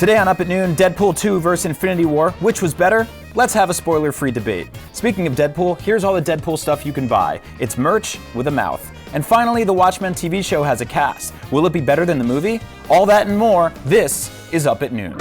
Today on Up at Noon, Deadpool 2 vs. Infinity War. Which was better? Let's have a spoiler-free debate. Speaking of Deadpool, here's all the Deadpool stuff you can buy. It's merch with a mouth. And finally, the Watchmen TV show has a cast. Will it be better than the movie? All that and more. This is Up at Noon.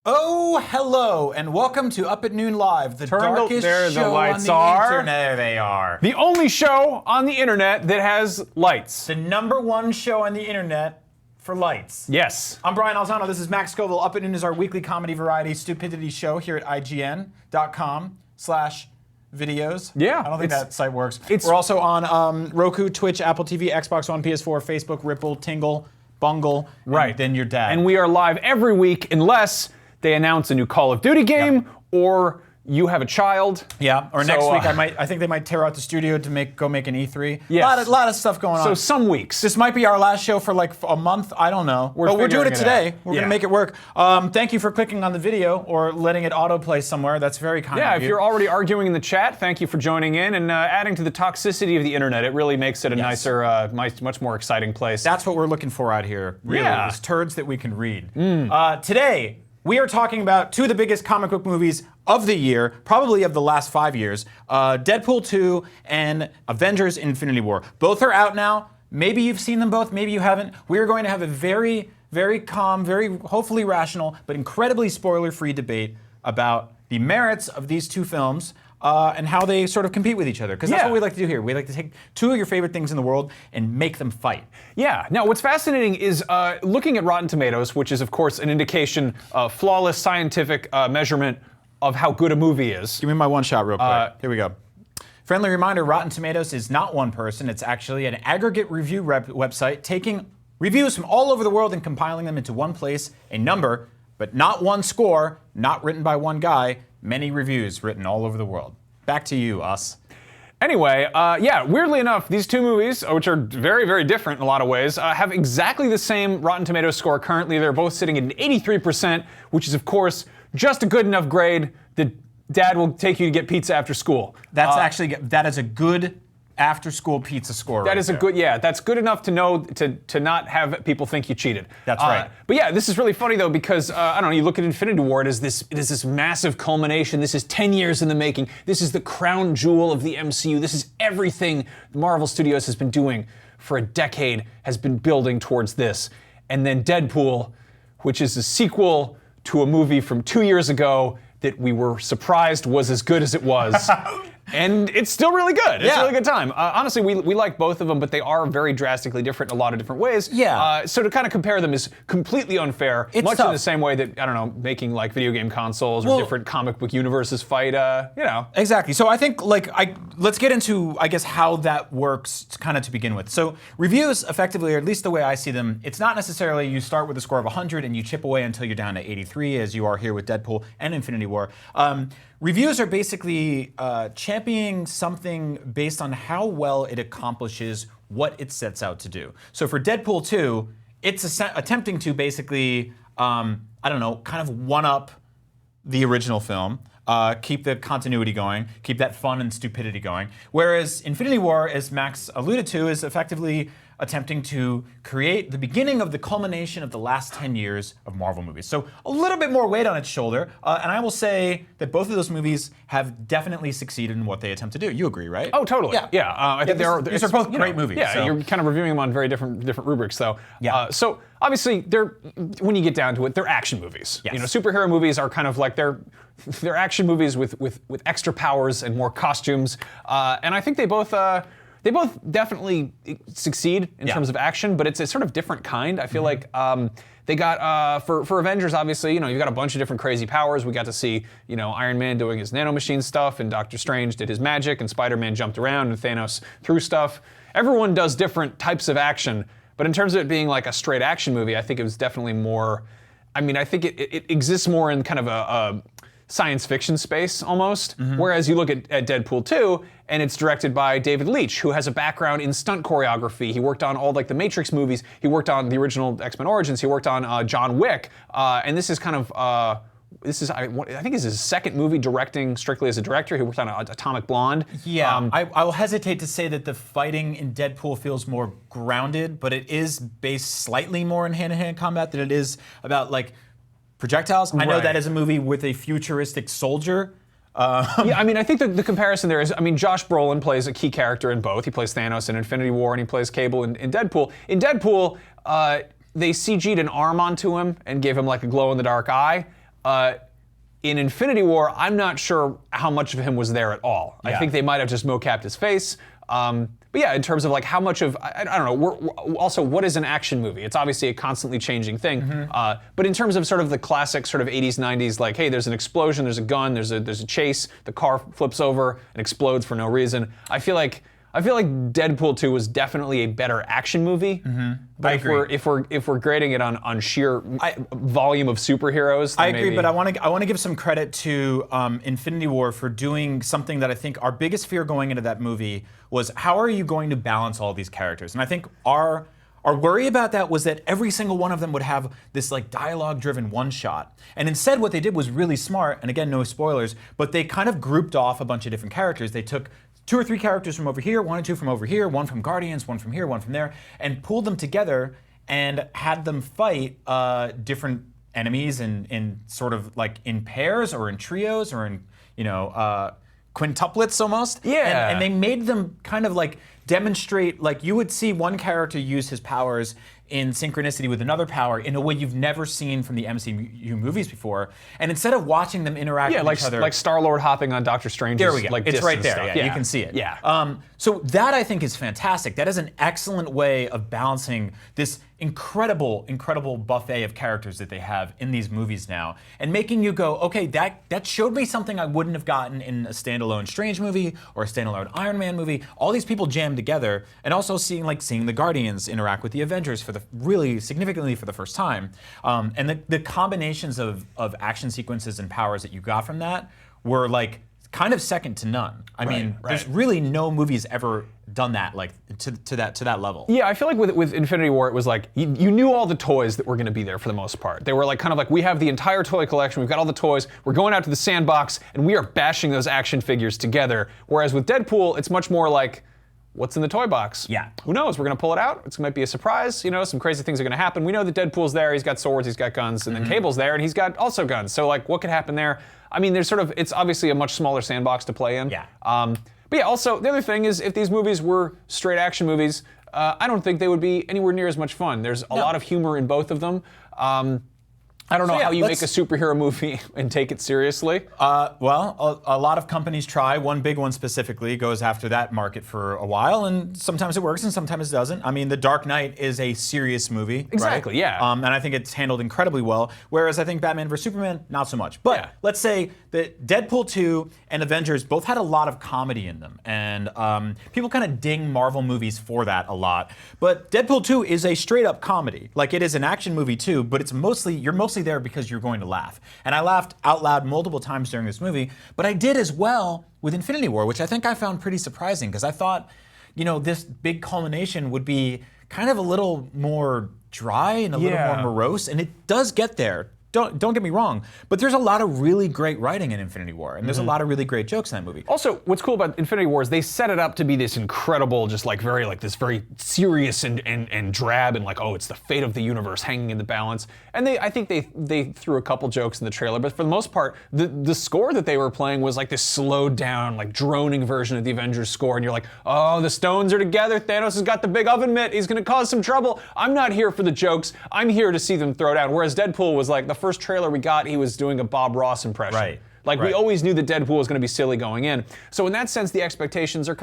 Oh, hello, and welcome to Up at Noon Live, the darkest there show the lights on the are. internet. There they are. The only show on the internet that has lights. The #1 show on the internet for lights. Yes. I'm Brian Alzano. This is Max Scoville. Up at Noon is our weekly comedy variety stupidity show here at IGN.com/videos. Yeah, I don't think that site works. it's- We're also on Roku, Twitch, Apple TV, Xbox One, PS4, Facebook, Ripple, Tingle, Bungle, Right. and then your dad. And we are live every week unless they announce a new Call of Duty game or you have a child. Yeah, or next So, week I think they might tear out the studio to go make an E3. Yes. Lot of stuff going on. So some weeks. This might be our last show for like a month. I don't know. But we're doing figuring it it today. out. We're Yeah. gonna make it work. Thank you for clicking on the video or letting it autoplay somewhere. That's very kind Yeah, of if you. you're already arguing in the chat, thank you for joining in and adding to the toxicity of the internet. It really makes it a nicer, much more exciting place. That's what we're looking for out here. Really, Yeah. is turds that we can read. Today, we are talking about two of the biggest comic book movies of the year, probably of the last 5 years, Deadpool 2 and Avengers Infinity War. Both are out now. Maybe you've seen them both, maybe you haven't. We are going to have a very, very calm, very hopefully rational, but incredibly spoiler-free debate about the merits of these two films and how they sort of compete with each other. Because that's what we like to do here. We like to take two of your favorite things in the world and make them fight. Yeah. Now, what's fascinating is looking at Rotten Tomatoes, which is, of course, an indication, flawless scientific measurement of how good a movie is. Give me my one shot real quick. Here we go. Friendly reminder, Rotten Tomatoes is not one person. It's actually an aggregate review website taking reviews from all over the world and compiling them into one place, a number, but not one score, not written by one guy, many reviews written all over the world. Back to you, us. Anyway, yeah, weirdly enough, these two movies, which are very, very different in a lot of ways, have exactly the same Rotten Tomatoes score currently. They're both sitting at an 83%, which is, of course, just a good enough grade that Dad will take you to get pizza after school. That is a good after-school pizza score. That is a good, yeah, that's good enough to know to not have people think you cheated. That's right. But yeah, this is really funny though because, I don't know, you look at Infinity War, it is this massive culmination. This is 10 years in the making. This is the crown jewel of the MCU. This is everything the Marvel Studios has been doing for a decade, has been building towards this. And then Deadpool, which is a sequel to a movie from 2 years ago that we were surprised was as good as it was. And it's still really good. It's a really good time. Honestly, we like both of them, but they are very drastically different in a lot of different ways. Yeah. So to kind of compare them is completely unfair. It's much tough. in the same way that, I don't know, making like video game consoles or different comic book universes fight, you know. Exactly. So I think let's get into, I guess, how that works kind of to begin with. So reviews effectively, or at least the way I see them, it's not necessarily you start with a score of 100 and you chip away until you're down to 83, as you are here with Deadpool and Infinity War. Reviews are basically championing something based on how well it accomplishes what it sets out to do. So for Deadpool 2, it's attempting to basically, I don't know, kind of one-up the original film, keep the continuity going, keep that fun and stupidity going. Whereas Infinity War, as Max alluded to, is effectively attempting to create the beginning of the culmination of the last 10 years of Marvel movies. So a little bit more weight on its shoulder, and I will say that both of those movies have definitely succeeded in what they attempt to do. You agree, right? Oh, totally. Yeah. I think these are both great movies. Yeah, so. you're kind of reviewing them on very different rubrics, though. Yeah. So obviously, when you get down to it, they're action movies. Yes. You know, superhero movies are kind of like they're action movies with extra powers and more costumes, and I think they both definitely succeed in terms of action, but it's a sort of different kind. I feel like they got, for Avengers, obviously, you know, you've got a bunch of different crazy powers. We got to see, you know, Iron Man doing his nanomachine stuff, and Doctor Strange did his magic, and Spider-Man jumped around, and Thanos threw stuff. Everyone does different types of action, but in terms of it being like a straight action movie, I think it was definitely more, I mean, I think it exists more in kind of a science fiction space almost, whereas you look at Deadpool 2, and it's directed by David Leitch, who has a background in stunt choreography. He worked on all like the Matrix movies, he worked on the original X-Men Origins, he worked on John Wick, and this is kind of I think this is his second movie directing strictly as a director. He worked on Atomic Blonde. Yeah, I will hesitate to say that the fighting in Deadpool feels more grounded, but it is based slightly more in hand-to-hand combat than it is about like projectiles. I know that is a movie with a futuristic soldier. Yeah, I mean, I think the comparison there is, I mean, Josh Brolin plays a key character in both. He plays Thanos in Infinity War, and he plays Cable in Deadpool. In Deadpool, they CG'd an arm onto him and gave him like a glow-in-the-dark eye. In Infinity War, I'm not sure how much of him was there at all. Yeah. I think they might have just mocapped his face. But yeah, in terms of like how much of, I don't know, also what is an action movie? It's obviously a constantly changing thing. Mm-hmm. But in terms of sort of the classic sort of 80s, 90s, like, hey, there's an explosion, there's a gun, there's a chase, the car flips over and explodes for no reason. I feel like Deadpool 2 was definitely a better action movie. Mm-hmm. But if we're grading it on sheer volume of superheroes, then I agree. But I want to give some credit to Infinity War for doing something that I think our biggest fear going into that movie was, how are you going to balance all these characters? And I think our worry about that was that every single one of them would have this like dialogue-driven one-shot. And instead what they did was really smart, and again, no spoilers, but they kind of grouped off a bunch of different characters. They took 2 or 3 characters from over here, 1 or 2 from over here, 1 from Guardians, 1 from here, 1 from there, and pulled them together and had them fight different enemies in sort of like in pairs or in trios or in, quintuplets almost. Yeah. And they made them kind of like demonstrate, like you would see one character use his powers in synchronicity with another power in a way you've never seen from the MCU movies before. And instead of watching them interact with each other... like Star-Lord hopping on Doctor Strange's there we go. Like, it's right there. Stuff. Yeah, you can see it. Yeah. So that I think is fantastic. That is an excellent way of balancing this incredible buffet of characters that they have in these movies now, and making you go, okay, that showed me something I wouldn't have gotten in a standalone Strange movie or a standalone Iron Man movie. All these people jammed together, and also seeing the Guardians interact with the Avengers for the really significantly for the first time, and the combinations of action sequences and powers that you got from that were like kind of second to none. I mean, there's really no movies ever done that like to that level. Yeah, I feel like with Infinity War, it was like you knew all the toys that were going to be there for the most part. They were like kind of like, we have the entire toy collection, we've got all the toys, we're going out to the sandbox, and we are bashing those action figures together. Whereas with Deadpool, it's much more like, what's in the toy box? Yeah. Who knows? We're going to pull it out. It might be a surprise. Some crazy things are going to happen. We know that Deadpool's there. He's got swords. He's got guns. And then Cable's there, and he's got also guns. So, like, what could happen there? I mean, it's obviously a much smaller sandbox to play in. Yeah. But yeah, also, the other thing is, if these movies were straight action movies, I don't think they would be anywhere near as much fun. There's a lot of humor in both of them. I don't know how you make a superhero movie and take it seriously. Well, a lot of companies try. One big one specifically goes after that market for a while, and sometimes it works and sometimes it doesn't. I mean, The Dark Knight is a serious movie. Exactly, right? yeah. And I think it's handled incredibly well, whereas I think Batman vs. Superman, not so much. But let's say that Deadpool 2 and Avengers both had a lot of comedy in them, and people kind of ding Marvel movies for that a lot. But Deadpool 2 is a straight-up comedy. Like, it is an action movie too, but you're mostly there because you're going to laugh. And I laughed out loud multiple times during this movie, but I did as well with Infinity War, which I think I found pretty surprising, because I thought, this big culmination would be kind of a little more dry and a little more morose, and it does get there. Don't get me wrong, but there's a lot of really great writing in Infinity War, and there's a lot of really great jokes in that movie. Also, what's cool about Infinity War is they set it up to be this incredible, just like very serious and drab, and like, oh, it's the fate of the universe hanging in the balance. And I think they threw a couple jokes in the trailer, but for the most part, the score that they were playing was like this slowed down, like droning version of the Avengers score, and you're like, oh, the stones are together, Thanos has got the big oven mitt, he's gonna cause some trouble. I'm not here for the jokes, I'm here to see them throw down. Whereas Deadpool was like, the first trailer we got, he was doing a Bob Ross impression. Right. We always knew that Deadpool was going to be silly going in. So in that sense, the expectations are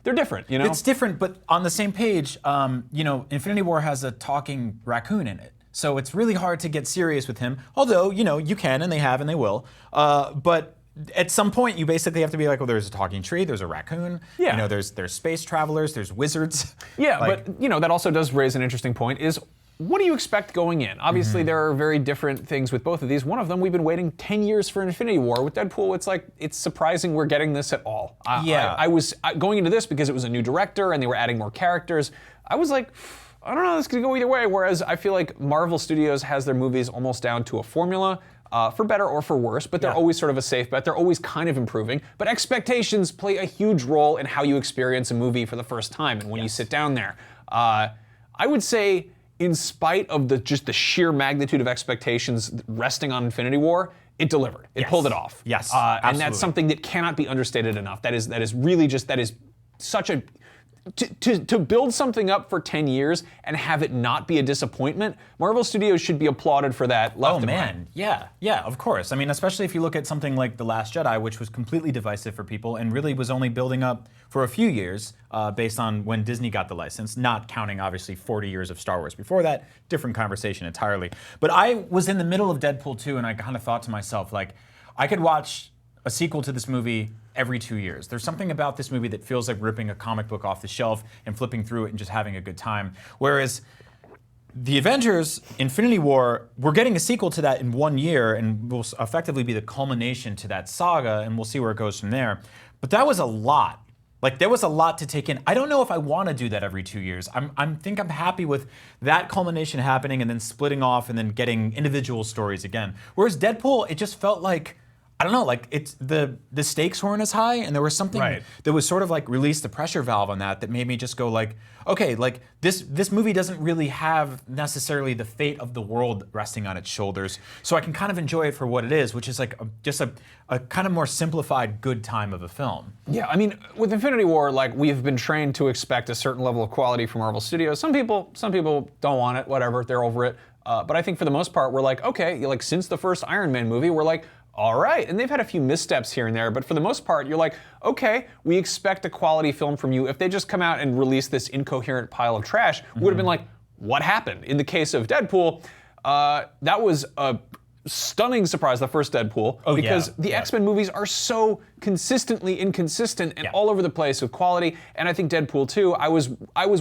they're different, It's different, but on the same page, Infinity War has a talking raccoon in it. So it's really hard to get serious with him. Although, you can, and they have, and they will. But at some point, you basically have to be like, well, there's a talking tree, there's a raccoon, there's space travelers, there's wizards. Yeah, but that also does raise an interesting point, is what do you expect going in? Obviously, there are very different things with both of these. One of them, we've been waiting 10 years for Infinity War. With Deadpool, it's surprising we're getting this at all. I was going into this because it was a new director and they were adding more characters. I was like, I don't know, this could go either way. Whereas I feel like Marvel Studios has their movies almost down to a formula. for better or for worse, but they're always sort of a safe bet. They're always kind of improving. But expectations play a huge role in how you experience a movie for the first time and when you sit down there. I would say, in spite of just the sheer magnitude of expectations resting on Infinity War, it delivered. It pulled it off. Yes, and that's something that cannot be understated enough. That is really just, that is such a... To build something up for 10 years and have it not be a disappointment, Marvel Studios should be applauded for that left and right. Yeah, of course. I mean, especially if you look at something like The Last Jedi, which was completely divisive for people and really was only building up for a few years based on when Disney got the license, not counting, obviously, 40 years of Star Wars before that. Different conversation entirely. But I was in the middle of Deadpool 2, and I kind of thought to myself, like, I could watch a sequel to this movie every 2 years. There's something about this movie that feels like ripping a comic book off the shelf and flipping through it and just having a good time. Whereas the Avengers, Infinity War, we're getting a sequel to that in 1 year and will effectively be the culmination to that saga, and we'll see where it goes from there. But that was a lot. Like, there was a lot to take in. I don't know if I want to do that every 2 years. I think I'm happy with that culmination happening and then splitting off and then getting individual stories again. Whereas Deadpool, it just felt like, I don't know, like it's the stakes weren't as high, and there was something that was sort of like released the pressure valve on that made me just go like, okay, like this movie doesn't really have necessarily the fate of the world resting on its shoulders, so I can kind of enjoy it for what it is, which is like just a kind of more simplified good time of a film. Yeah, I mean, with Infinity War, like we've been trained to expect a certain level of quality from Marvel Studios. Some people don't want it, whatever, they're over it. But I think for the most part, we're like, okay, like since the first Iron Man movie, we're like, all right, and they've had a few missteps here and there, but for the most part, you're like, okay, we expect a quality film from you. If they just come out and release this incoherent pile of trash, we would have been like, what happened? In the case of Deadpool, that was a stunning surprise, the first Deadpool, because the X-Men movies are so consistently inconsistent and all over the place with quality, and I think Deadpool 2, I was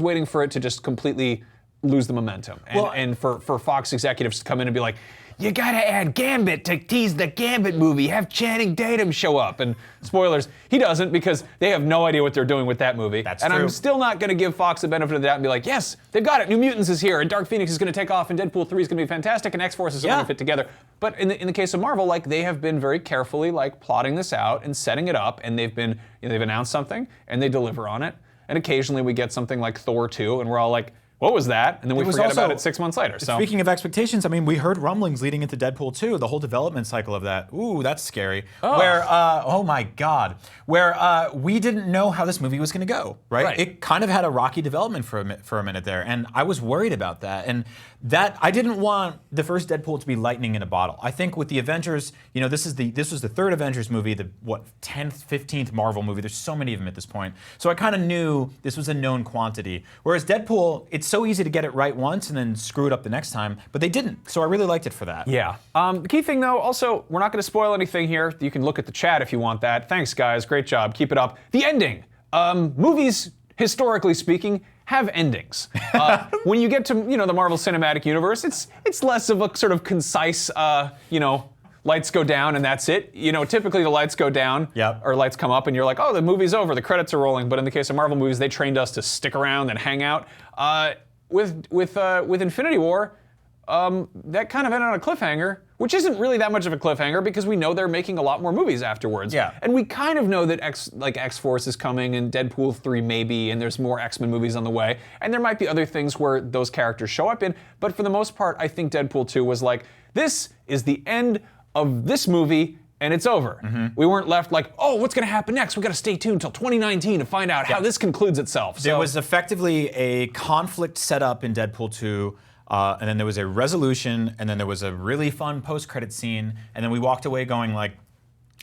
waiting for it to just completely lose the momentum, and for Fox executives to come in and be like, you gotta add Gambit to tease the Gambit movie. Have Channing Tatum show up. And spoilers, he doesn't, because they have no idea what they're doing with that movie. That's true. I'm still not gonna give Fox the benefit of the doubt and be like, yes, they've got it. New Mutants is here, and Dark Phoenix is gonna take off, and Deadpool 3 is gonna be fantastic, and X-Force is gonna fit together. But in the case of Marvel, like they have been very carefully like plotting this out and setting it up, and they've announced something and they deliver on it. And occasionally we get something like Thor 2, and we're all like, what was that? And then we forget about it 6 months later. So speaking of expectations, I mean, we heard rumblings leading into Deadpool 2, the whole development cycle of that. Ooh, that's scary. Where, oh my God, where we didn't know how this movie was going to go, right? It kind of had a rocky development for a minute there, and I was worried about that. And that I didn't want the first Deadpool to be lightning in a bottle. I think with the Avengers, you know, this was the third Avengers movie, the 10th, 15th Marvel movie. There's so many of them at this point. So I kind of knew this was a known quantity. Whereas Deadpool, it's so easy to get it right once and then screw it up the next time, but they didn't. So I really liked it for that. Yeah. The key thing though, also, we're not going to spoil anything here. You can look at the chat if you want that. Thanks guys, great job, keep it up. The ending. Movies, historically speaking, have endings. When you get to the Marvel Cinematic Universe, it's less of a sort of concise, lights go down and that's it. Typically the lights go down or lights come up and you're like, oh, the movie's over, the credits are rolling. But in the case of Marvel movies, they trained us to stick around and hang out. With Infinity War, that kind of ended on a cliffhanger, which isn't really that much of a cliffhanger because we know they're making a lot more movies afterwards. Yeah. And we kind of know that X-Force is coming and Deadpool 3 maybe, and there's more X-Men movies on the way. And there might be other things where those characters show up in, but for the most part, I think Deadpool 2 was like, this is the end of this movie, and it's over. We weren't left like, oh, what's gonna happen next? We gotta stay tuned until 2019 to find out how this concludes itself. There was effectively a conflict set up in Deadpool 2, and then there was a resolution, and then there was a really fun post-credit scene, and then we walked away going like,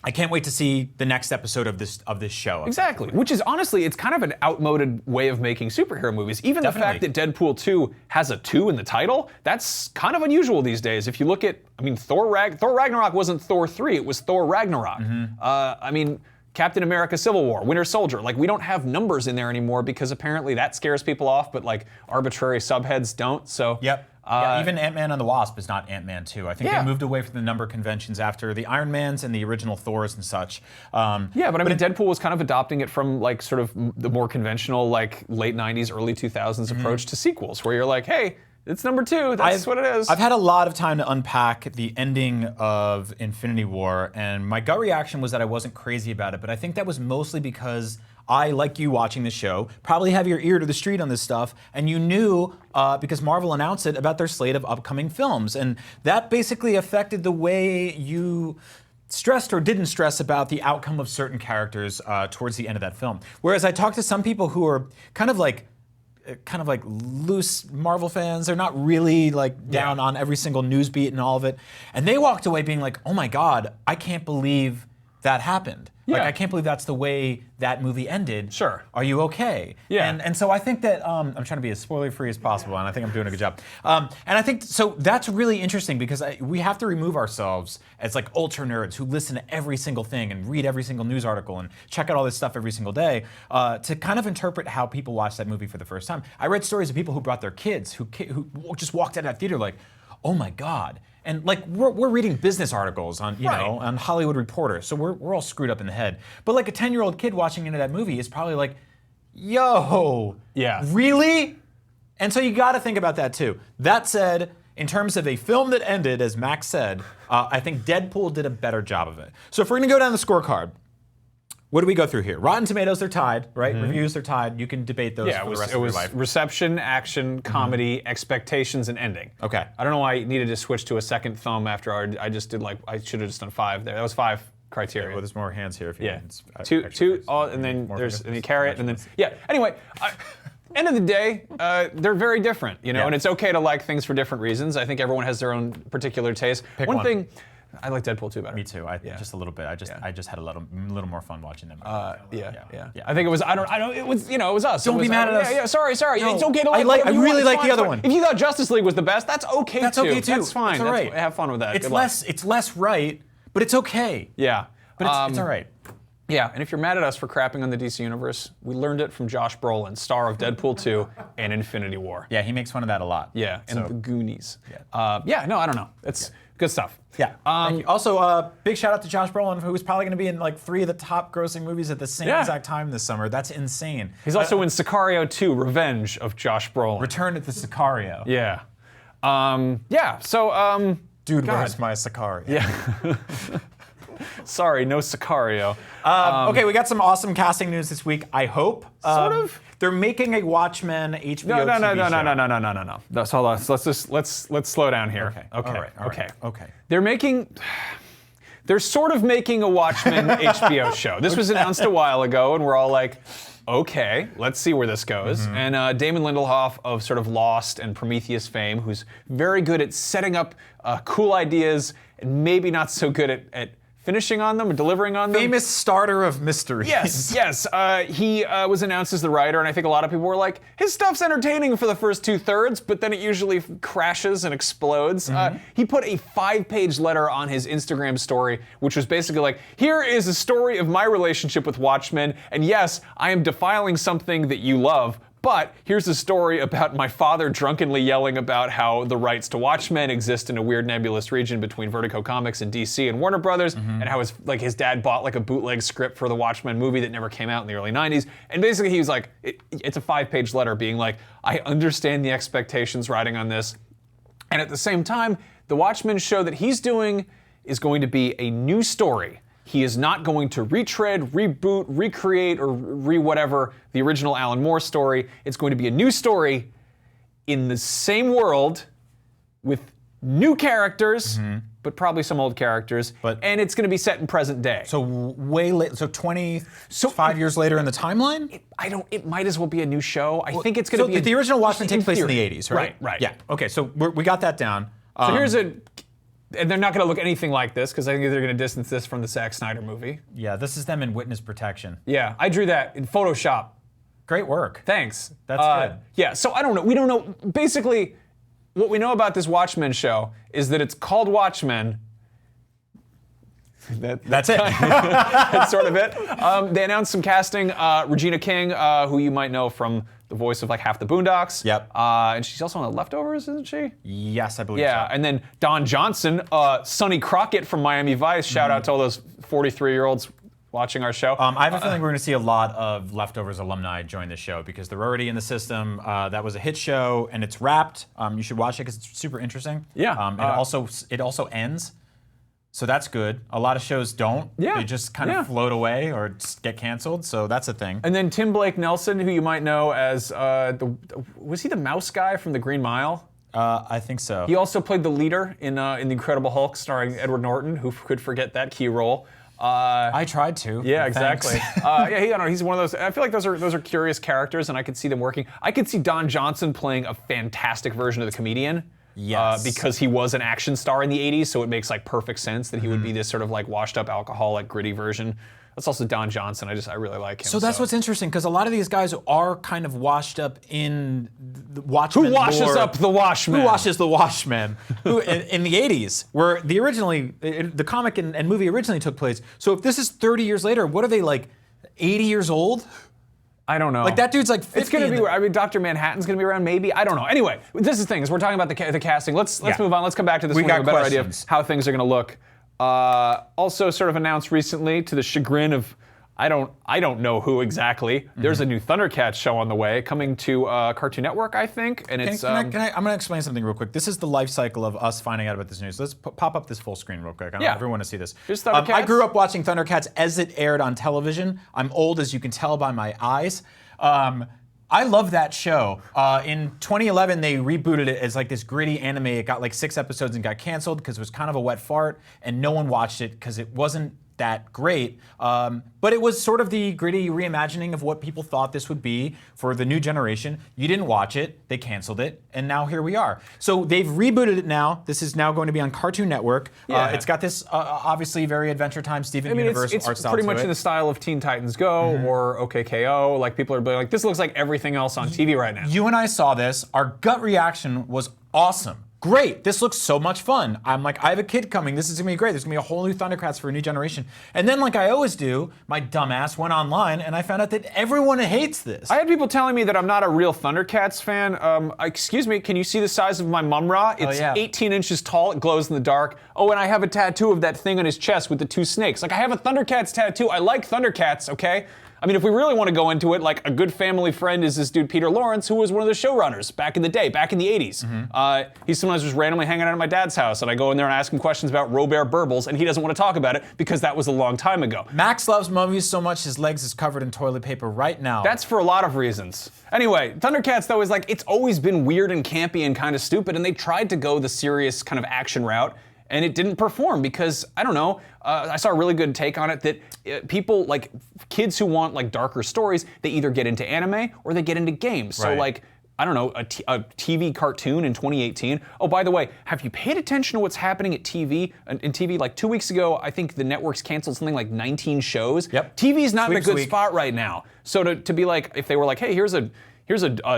I can't wait to see the next episode of this show. Exactly, which is honestly, it's kind of an outmoded way of making superhero movies. Even the fact that Deadpool 2 has a 2 in the title, that's kind of unusual these days. If you look at, Thor Ragnarok wasn't Thor 3, it was Thor Ragnarok. Captain America Civil War, Winter Soldier, like we don't have numbers in there anymore because apparently that scares people off, but like arbitrary subheads don't, so. Even Ant-Man and the Wasp is not Ant-Man 2. I think they moved away from the number conventions after the Iron Mans and the original Thors and such. But Deadpool was kind of adopting it from like sort of the more conventional like late 90s, early 2000s approach to sequels, where you're like, hey, It's number 2. That's what it is. I've had a lot of time to unpack the ending of Infinity War, and my gut reaction was that I wasn't crazy about it, but I think that was mostly because I, like you watching the show, probably have your ear to the street on this stuff, and you knew, because Marvel announced it, about their slate of upcoming films. And that basically affected the way you stressed or didn't stress about the outcome of certain characters towards the end of that film. Whereas I talked to some people who are kind of like loose Marvel fans. They're not really like down on every single news beat and all of it. And they walked away being like, oh my God, I can't believe that happened. Like, I can't believe that's the way that movie ended. Sure. Are you okay? Yeah. And so I think that, I'm trying to be as spoiler-free as possible, and I think I'm doing a good job. And I think, so that's really interesting because we have to remove ourselves as like ultra nerds who listen to every single thing and read every single news article and check out all this stuff every single day to kind of interpret how people watch that movie for the first time. I read stories of people who brought their kids who just walked out of that theater like, oh my God. And like we're reading business articles on on Hollywood Reporter, so we're all screwed up in the head. But like a 10-year-old kid watching into that movie is probably like, yo, really? And so you got to think about that too. That said, in terms of a film that ended, as Max said, I think Deadpool did a better job of it. So if we're gonna go down the scorecard, what do we go through here? Rotten Tomatoes, they're tied, right? Reviews, they're tied. You can debate those for the rest of your life. Reception, action, comedy, expectations, and ending. Okay. I don't know why I needed to switch to a second thumb after I just did I should have just done 5 there. That was 5 criteria. Well, there's more hands here if you two, and then you carry it, and then Anyway. End of the day, they're very different, and it's okay to like things for different reasons. I think everyone has their own particular taste. Pick one thing. I like Deadpool 2 better. Me too. Just a little bit. I just had a little more fun watching them. Yeah. I think it was. I don't. It was. It was us. Don't be mad at us. Yeah. Sorry. No, it's okay to like. I really like the other one. If you thought Justice League was the best, that's okay. That's okay too. That's fine. It's all right. Have fun with that. It's less right, but it's okay. Yeah. But it's all right. Yeah, and if you're mad at us for crapping on the DC Universe, we learned it from Josh Brolin, star of Deadpool 2 and Infinity War. Yeah, he makes fun of that a lot. Yeah, and the Goonies. I don't know. It's good stuff. Yeah. Also, big shout out to Josh Brolin, who's probably going to be in like 3 of the top grossing movies at the same exact time this summer. That's insane. He's also in Sicario 2, Revenge of Josh Brolin. Return to the Sicario. Yeah. Dude, where's my Sicario? Yeah. Sorry, no Sicario. Okay, we got some awesome casting news this week, I hope. Sort of. They're making a Watchmen HBO TV show. No. That's all. Let's slow down here. Okay. They're sort of making a Watchmen HBO show. This was announced a while ago, and we're all like, okay, let's see where this goes. And Damon Lindelof of sort of Lost and Prometheus fame, who's very good at setting up cool ideas and maybe not so good at finishing on them or delivering on them. Famous starter of mysteries. Yes. He was announced as the writer, and I think a lot of people were like, his stuff's entertaining for the first 2/3, but then it usually crashes and explodes. He put a 5-page letter on his Instagram story, which was basically like, here is a story of my relationship with Watchmen, and yes, I am defiling something that you love, but here's a story about my father drunkenly yelling about how the rights to Watchmen exist in a weird nebulous region between Vertigo Comics and DC and Warner Brothers, and how his dad bought like a bootleg script for the Watchmen movie that never came out in the early 90s. And basically he was like, it's a 5-page letter being like, I understand the expectations riding on this. And at the same time, the Watchmen show that he's doing is going to be a new story. He is not going to retread, reboot, recreate, or re-whatever the original Alan Moore story. It's going to be a new story in the same world with new characters, but probably some old characters. And it's going to be set in present day. So way late. So 25 years later in the timeline? It might as well be a new show. I think it's going to be. The original Watchmen takes place in the 80s, right? Right. Yeah. Okay. So we got that down. So here's and they're not going to look anything like this because I think they're going to distance this from the Zack Snyder movie. Yeah, this is them in witness protection. Yeah, I drew that in Photoshop. Great work. Thanks. That's good. Yeah, so I don't know. We don't know. Basically, what we know about this Watchmen show is that it's called Watchmen. That's it. That's sort of it. They announced some casting. Regina King, who you might know from the voice of like half the Boondocks. Yep. And she's also on The Leftovers, isn't she? Yes, I believe so. Yeah, and then Don Johnson, Sonny Crockett from Miami Vice. Shout out to all those 43-year-olds watching our show. I have a feeling we're going to see a lot of Leftovers alumni join the show because they're already in the system. That was a hit show, and it's wrapped. You should watch it because it's super interesting. Yeah. It also ends, so that's good. A lot of shows don't. Yeah. They just kind of float away or get canceled. So that's a thing. And then Tim Blake Nelson, who you might know as was he the mouse guy from The Green Mile? I think so. He also played the leader in The Incredible Hulk, starring Edward Norton. Who could forget that key role? I tried to. Yeah, exactly. I don't know, he's one of those. I feel like those are curious characters, and I could see them working. I could see Don Johnson playing a fantastic version of the comedian. Yes. Because he was an action star in the '80s, so it makes like perfect sense that he would be this sort of like washed-up alcoholic, gritty version. That's also Don Johnson. I really like him. So that's what's interesting, because a lot of these guys are kind of washed up in the Watchmen. Who washes up the Watchmen? Who washes the Watchmen? Who in the '80s, where the comic and movie originally took place. So if this is 30 years later, what are they, like 80 years old? I don't know. Like that dude's like 50. It's gonna be. I mean, Dr. Manhattan's gonna be around, maybe. I don't know. Anyway, this is the thing. Is we're talking about the casting. Let's move on. Let's come back to this. We when we have got a better idea questions. of how things are gonna look. Also, sort of announced recently, to the chagrin of I don't know who exactly. There's a new Thundercats show on the way, coming to Cartoon Network, I think, and it's. I'm going to explain something real quick. This is the life cycle of us finding out about this news. Let's pop up this full screen real quick. I don't know if everyone want to see this. Here's Thundercats. I grew up watching Thundercats as it aired on television. I'm old, as you can tell by my eyes. I love that show. In 2011, they rebooted it as like this gritty anime. It got like 6 episodes and got canceled because it was kind of a wet fart, and no one watched it because it wasn't that great. But it was sort of the gritty reimagining of what people thought this would be for the new generation. You didn't watch it, they canceled it, and now here we are. So they've rebooted it now. This is now going to be on Cartoon Network. It's got this obviously very Adventure Time, Steven Universe art style pretty to much it. in the style of Teen Titans Go or OKKO. Like people are like, this looks like everything else on TV right now. You and I saw this. Our gut reaction was awesome. Great, this looks so much fun. I'm like, I have a kid coming, this is gonna be great. There's gonna be a whole new Thundercats for a new generation. And then, like I always do, my dumbass went online and I found out that everyone hates this. I had people telling me that I'm not a real Thundercats fan. Excuse me, can you see the size of my mum-ra? It's 18 inches tall, it glows in the dark. Oh, and I have a tattoo of that thing on his chest with the 2 snakes. Like, I have a Thundercats tattoo. I like Thundercats, okay? I mean, if we really want to go into it, like a good family friend is this dude Peter Lawrence, who was one of the showrunners back in the day, back in the 80s. He's sometimes just randomly hanging out at my dad's house, and I go in there and ask him questions about Robert Burbles, and he doesn't want to talk about it because that was a long time ago. Max loves movies so much his legs is covered in toilet paper right now. That's for a lot of reasons. Anyway, Thundercats, though, is like, it's always been weird and campy and kind of stupid, and they tried to go the serious kind of action route, and it didn't perform because, I don't know, I saw a really good take on it that people, like kids who want like darker stories, they either get into anime or they get into games. So like, I don't know, a TV cartoon in 2018. Oh, by the way, have you paid attention to what's happening at TV? In TV, like 2 weeks ago, I think the networks canceled something like 19 shows. Yep. TV's not in a good spot right now. So to be like, if they were like, hey, here's a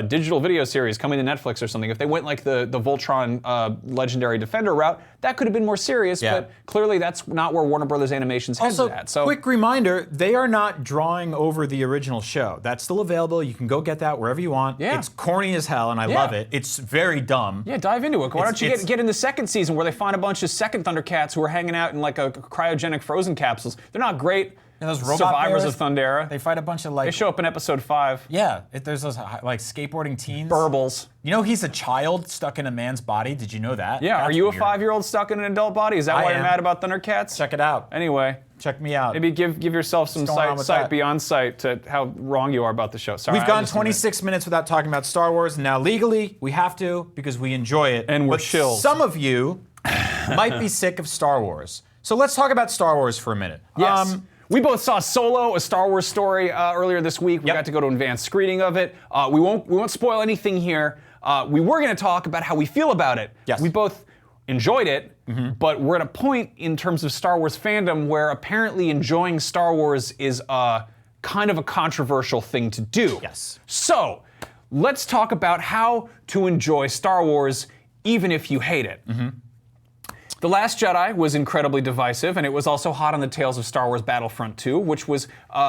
digital video series coming to Netflix or something. If they went like the Voltron Legendary Defender route, that could have been more serious, but clearly that's not where Warner Brothers Animation's headed at. So, quick reminder, they are not drawing over the original show. That's still available. You can go get that wherever you want. Yeah. It's corny as hell, and I love it. It's very dumb. Yeah, dive into it. Why don't you get in the second season where they find a bunch of second Thundercats who are hanging out in like a cryogenic frozen capsules. They're not great. And those robot survivors bears, of Thundera. They fight a bunch of like... They show up in episode 5. Yeah, there's those like skateboarding teens. Burbles. You know he's a child stuck in a man's body? Did you know that? Yeah, That's are you weird. a 5-year-old stuck in an adult body? Is that why you're mad about Thundercats? Check it out. Anyway. Check me out. Maybe give yourself some sight beyond sight to how wrong you are about the show. Sorry, We've gone 26 minutes without talking about Star Wars, and now legally we have to because we enjoy it. And we're but chills. Some of you might be sick of Star Wars. So let's talk about Star Wars for a minute. Yes. We both saw Solo, a Star Wars story, earlier this week. We got to go to an advanced screening of it. We won't spoil anything here. We were going to talk about how we feel about it. Yes. We both enjoyed it, but we're at a point in terms of Star Wars fandom where apparently enjoying Star Wars is kind of a controversial thing to do. Yes. So let's talk about how to enjoy Star Wars even if you hate it. The Last Jedi was incredibly divisive, and it was also hot on the tails of Star Wars Battlefront 2, which was,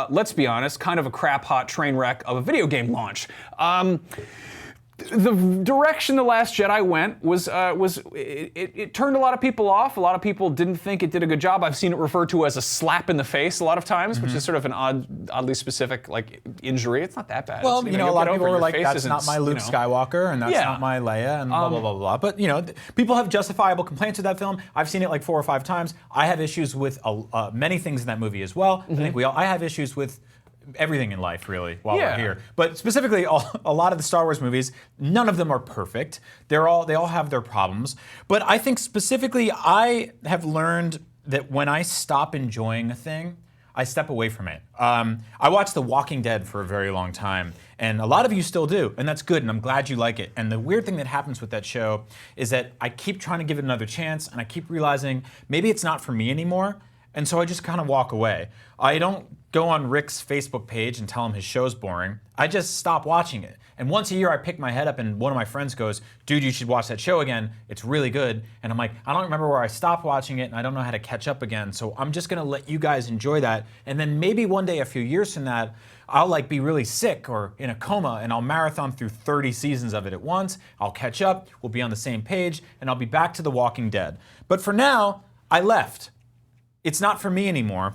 let's be honest, kind of a crap-hot train wreck of a video game launch. The direction The Last Jedi went was it turned a lot of people off. A lot of people didn't think it did a good job. I've seen it referred to as a slap in the face a lot of times, which is sort of an oddly specific like injury. It's not that bad. Well, It's, a lot of people were like, that's isn't, not my Luke Skywalker, and that's not my Leia, and blah, blah, blah, blah. But, people have justifiable complaints with that film. I've seen it like 4 or 5 times. I have issues with many things in that movie as well. I think I have issues with everything in life, really, while we're here. But specifically, a lot of the Star Wars movies, none of them are perfect. They all have their problems. But I think specifically, I have learned that when I stop enjoying a thing, I step away from it. I watched The Walking Dead for a very long time, and a lot of you still do, and that's good, and I'm glad you like it. And the weird thing that happens with that show is that I keep trying to give it another chance, and I keep realizing maybe it's not for me anymore, and so I just kind of walk away. I don't go on Rick's Facebook page and tell him his show's boring. I just stop watching it. And once a year I pick my head up and one of my friends goes, dude, you should watch that show again. It's really good. And I'm like, I don't remember where I stopped watching it and I don't know how to catch up again. So I'm just gonna let you guys enjoy that. And then maybe one day, a few years from that, I'll like be really sick or in a coma and I'll marathon through 30 seasons of it at once. I'll catch up, we'll be on the same page, and I'll be back to The Walking Dead. But for now, I left. It's not for me anymore.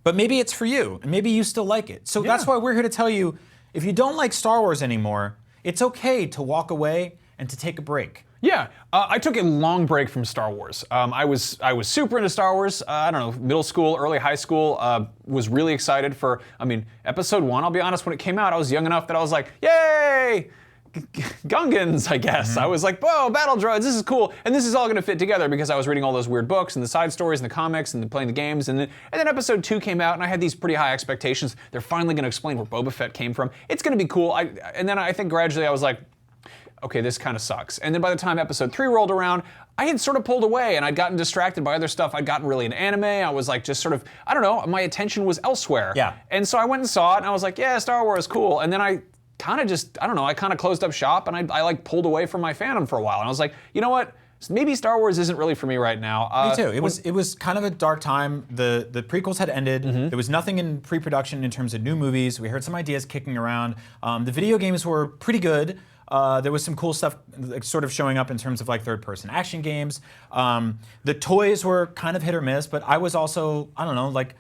But maybe it's for you, and maybe you still like it. So that's why we're here to tell you, if you don't like Star Wars anymore, it's okay to walk away and to take a break. Yeah, I took a long break from Star Wars. I was super into Star Wars. I don't know, middle school, early high school. Was really excited for, Episode 1. I'll be honest, when it came out, I was young enough that I was like, yay! Gungans, I guess. I was like, whoa, battle droids, this is cool. And this is all gonna fit together because I was reading all those weird books and the side stories and the comics and playing the games. And then Episode 2 came out and I had these pretty high expectations. They're finally gonna explain where Boba Fett came from. It's gonna be cool. And then I think gradually I was like, okay, this kind of sucks. And then by the time Episode 3 rolled around, I had sort of pulled away and I'd gotten distracted by other stuff. I'd gotten really into anime. I was like just sort of, I don't know, my attention was elsewhere. Yeah. And so I went and saw it and I was like, yeah, Star Wars, cool. And then I kind of closed up shop and I like pulled away from my fandom for a while. And I was like, you know what? Maybe Star Wars isn't really for me right now. Me too. It was kind of a dark time. The prequels had ended. There was nothing in pre-production in terms of new movies. We heard some ideas kicking around. The video games were pretty good. There was some cool stuff like, sort of showing up in terms of like third-person action games. The toys were kind of hit or miss, but I was also, I don't know, like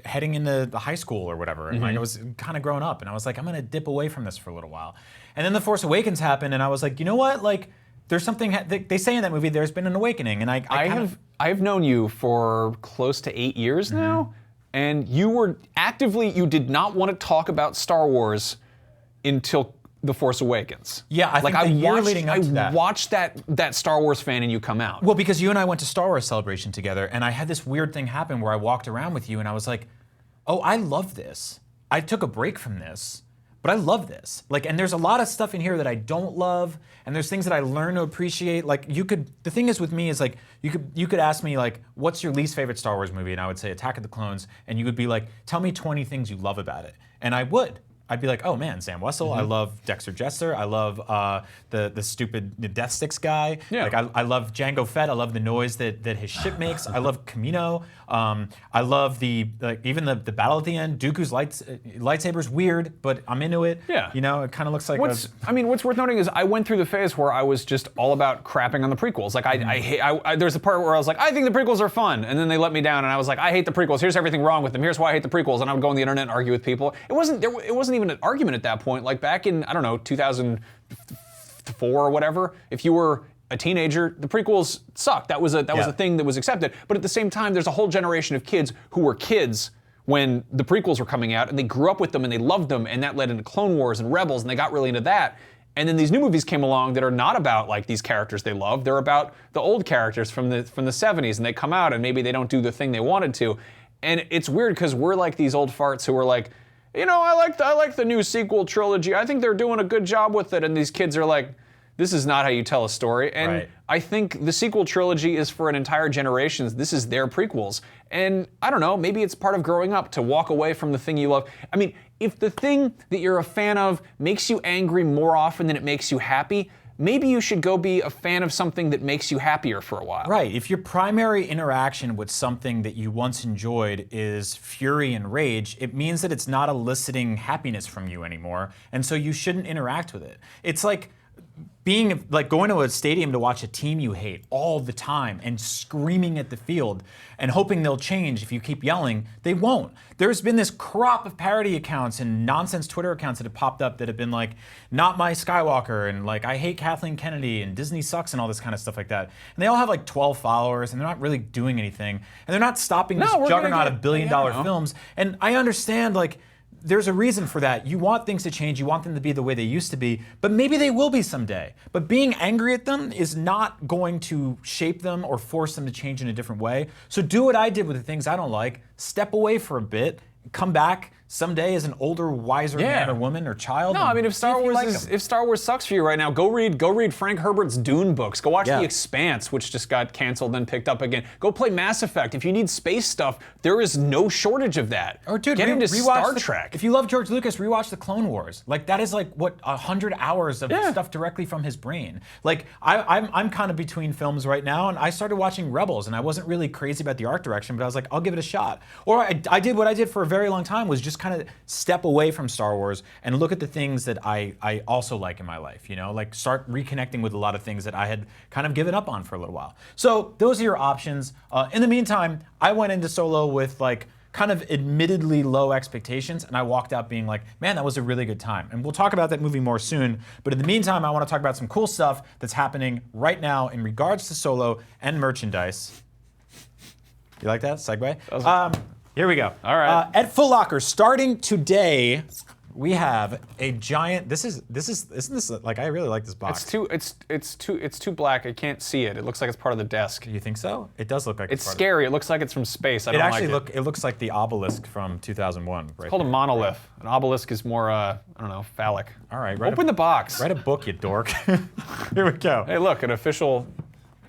heading into the high school or whatever. And like I was kind of growing up and I was like, I'm gonna dip away from this for a little while. And then The Force Awakens happened and I was like, you know what? Like there's something, they say in that movie, there's been an awakening. And I've known you for close to 8 years now. And you did not want to talk about Star Wars until The Force Awakens. Yeah, I think the year leading up to that. I watched that Star Wars fan in you come out. Well, because you and I went to Star Wars Celebration together, and I had this weird thing happen where I walked around with you, and I was like, oh, I love this. I took a break from this, but I love this. Like, and there's a lot of stuff in here that I don't love, and there's things that I learn to appreciate. Like, the thing is with me is like, you could ask me like, what's your least favorite Star Wars movie? And I would say Attack of the Clones, and you would be like, tell me 20 things you love about it. And I would. I'd be like, oh man, Sam Wessel. I love Dexter Jettster. I love the stupid Death Sticks guy. Yeah. Like I love Jango Fett. I love the noise that his ship makes. I love Camino. I love even the battle at the end. Dooku's lightsaber's weird, but I'm into it. Yeah. You know, it kind of looks like. What's worth noting is I went through the phase where I was just all about crapping on the prequels. Like there's a part where I was like, I think the prequels are fun, and then they let me down, and I was like, I hate the prequels. Here's everything wrong with them. Here's why I hate the prequels, and I would go on the internet and argue with people. It wasn't even an argument at that point. Like back in, I don't know, 2004 or whatever, if you were a teenager, the prequels sucked. That was a thing that was accepted. But at the same time, there's a whole generation of kids who were kids when the prequels were coming out, and they grew up with them and they loved them, and that led into Clone Wars and Rebels, and they got really into that. And then these new movies came along that are not about like these characters they love. They're about the old characters from the 70s, and they come out and maybe they don't do the thing they wanted to. And it's weird because we're like these old farts who are like, you know, I like the new sequel trilogy. I think they're doing a good job with it. And these kids are like, this is not how you tell a story. And right. I think the sequel trilogy is for an entire generation. This is their prequels. And I don't know, maybe it's part of growing up to walk away from the thing you love. I mean, if the thing that you're a fan of makes you angry more often than it makes you happy, maybe you should go be a fan of something that makes you happier for a while. Right. If your primary interaction with something that you once enjoyed is fury and rage, it means that it's not eliciting happiness from you anymore, and so you shouldn't interact with it. It's like going to a stadium to watch a team you hate all the time and screaming at the field and hoping they'll change if you keep yelling. They won't. There's been this crop of parody accounts and nonsense Twitter accounts that have popped up that have been like, not my Skywalker, and like, I hate Kathleen Kennedy, and Disney sucks, and all this kind of stuff like that. And they all have like 12 followers, and they're not really doing anything. And they're not stopping this juggernaut of billion-dollar films. And I understand, like, there's a reason for that. You want things to change, you want them to be the way they used to be, but maybe they will be someday. But being angry at them is not going to shape them or force them to change in a different way. So do what I did with the things I don't like, step away for a bit, come back someday as an older, wiser man or woman or child. No, I mean, if Star Wars sucks for you right now, go read Frank Herbert's Dune books. Go watch The Expanse, which just got canceled then picked up again. Go play Mass Effect. If you need space stuff, there is no shortage of that. Or dude, get into Star Trek. If you love George Lucas, rewatch the Clone Wars. Like, that is like what 100 hours of stuff directly from his brain. Like, I'm kind of between films right now, and I started watching Rebels, and I wasn't really crazy about the art direction, but I was like, I'll give it a shot. Or I did what I did for a very long time, was just kind of step away from Star Wars and look at the things that I also like in my life, you know, like start reconnecting with a lot of things that I had kind of given up on for a little while. So those are your options. In the meantime, I went into Solo with like kind of admittedly low expectations, and I walked out being like, man, that was a really good time. And we'll talk about that movie more soon, but in the meantime, I want to talk about some cool stuff that's happening right now in regards to Solo and merchandise. You like that segue? Here we go. All right. At Foot Locker, starting today, we have a giant. Isn't this like, I really like this box. It's too black. I can't see it. It looks like it's part of the desk. You think so? It does look like it's scary. It looks like it's from space. I don't like it. It looks like the obelisk from 2001. Right. It's called a monolith. An obelisk is more, I don't know, phallic. All right. Open the box. Write a book, you dork. Here we go. Hey, look, an official.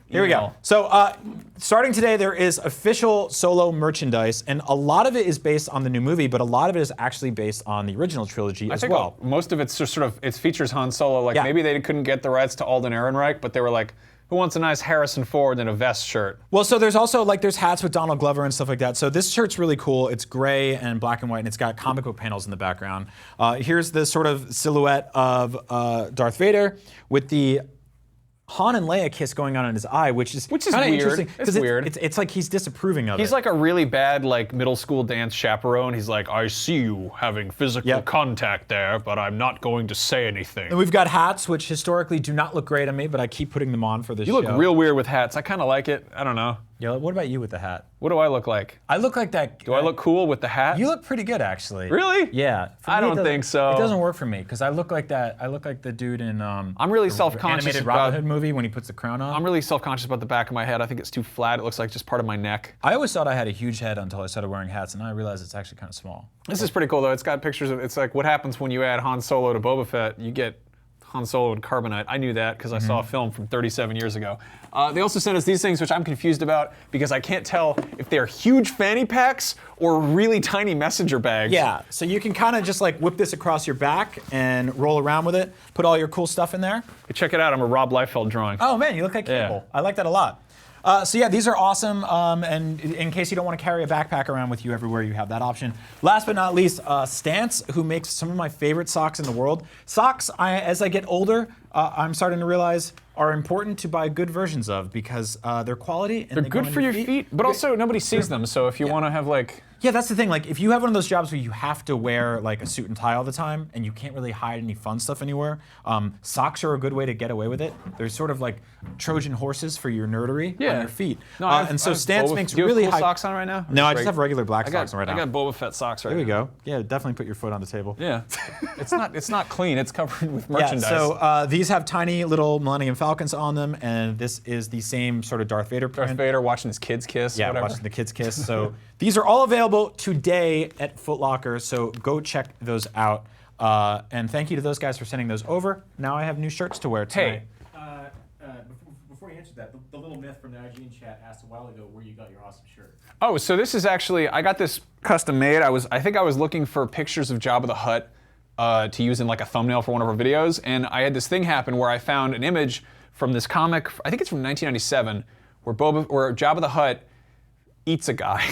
Here we go. So starting today, there is official Solo merchandise, and a lot of it is based on the new movie, but a lot of it is actually based on the original trilogy as well. Most of it's just sort of, it features Han Solo. Like maybe they couldn't get the rights to Alden Ehrenreich, but they were like, who wants a nice Harrison Ford in a vest shirt? Well, so there's also like there's hats with Donald Glover and stuff like that. So this shirt's really cool. It's gray and black and white, and it's got comic book panels in the background. Here's the sort of silhouette of Darth Vader with the Han and Leia kiss going on in his eye, which is weird. Interesting. It's weird. It's like he's disapproving of it. He's like a really bad like middle school dance chaperone. He's like, I see you having physical contact there, but I'm not going to say anything. And we've got hats, which historically do not look great on me, but I keep putting them on for this show. You look real weird with hats. I kind of like it. I don't know. Yeah, what about you with the hat? What do I look like? I look like that. Do I look cool with the hat? You look pretty good, actually. Really? Yeah. I don't think so. It doesn't work for me because I look like that. I look like the dude in I'm really self-conscious animated Robin Hood movie when he puts the crown on. I'm really self-conscious about the back of my head. I think it's too flat. It looks like just part of my neck. I always thought I had a huge head until I started wearing hats, and now I realize it's actually kind of small. This is pretty cool, though. It's got pictures of. It's like what happens when you add Han Solo to Boba Fett. You get Han Solo and carbonite. I knew that because I saw a film from 37 years ago. They also sent us these things, which I'm confused about because I can't tell if they're huge fanny packs or really tiny messenger bags. Yeah, so you can kind of just like whip this across your back and roll around with it, put all your cool stuff in there. Hey, check it out, I'm a Rob Liefeld drawing. Oh man, you look like Campbell. I like that a lot. So yeah, these are awesome, and in case you don't want to carry a backpack around with you everywhere, you have that option. Last but not least, Stance, who makes some of my favorite socks in the world. Socks, as I get older, I'm starting to realize are important to buy good versions of because they're quality. And they're good for your feet, but also nobody sees them, so if you want to have like... Yeah, that's the thing. Like, if you have one of those jobs where you have to wear like a suit and tie all the time, and you can't really hide any fun stuff anywhere, socks are a good way to get away with it. They're sort of like Trojan horses for your nerdery on your feet. No, and so Stance makes really cool high socks on right now. No, I just have regular black socks on right now. I got Boba Fett socks right now. There we go. Yeah, definitely put your foot on the table. Yeah, it's not clean. It's covered with merchandise. Yeah, so these have tiny little Millennium Falcons on them, and this is the same sort of Darth Vader print. Darth Vader watching his kids kiss. Yeah, whatever. watching the kids kiss. So these are all available today at Foot Locker, so go check those out. And thank you to those guys for sending those over. Now I have new shirts to wear tonight. Hey. Before you answer that, the little myth from the IGN chat asked a while ago where you got your awesome shirt. Oh, so this is actually, I got this custom made. I think I was looking for pictures of Jabba the Hutt to use in like a thumbnail for one of our videos, and I had this thing happen where I found an image from this comic, I think it's from 1997, where Jabba the Hutt eats a guy.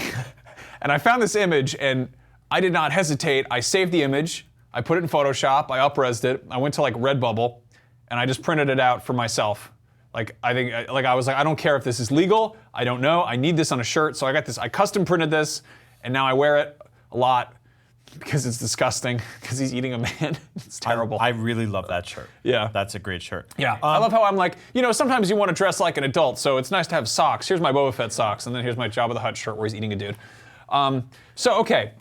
And I found this image, and I did not hesitate. I saved the image, I put it in Photoshop, I up-resed it, I went to like Redbubble, and I just printed it out for myself. Like, I was like, I don't care if this is legal, I don't know, I need this on a shirt, so I got this, I custom printed this, and now I wear it a lot because it's disgusting, because he's eating a man. It's terrible. I really love that shirt. Yeah. That's a great shirt. Yeah, I love how I'm like, you know, sometimes you want to dress like an adult, so it's nice to have socks. Here's my Boba Fett socks, and then here's my Jabba the Hutt shirt where he's eating a dude. Okay,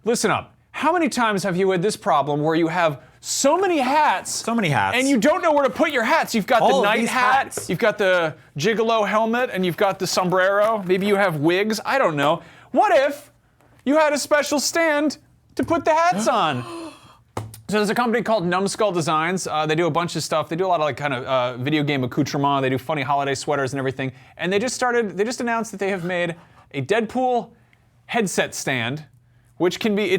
listen up. How many times have you had this problem where you have so many hats, and you don't know where to put your hats? You've got the night hat, you've got the gigolo helmet, and you've got the sombrero. Maybe you have wigs, I don't know. What if you had a special stand to put the hats on? So there's a company called Numbskull Designs. They do a bunch of stuff. They do a lot of like kind of video game accoutrement. They do funny holiday sweaters and everything. And they just announced that they have made a Deadpool headset stand, which can be,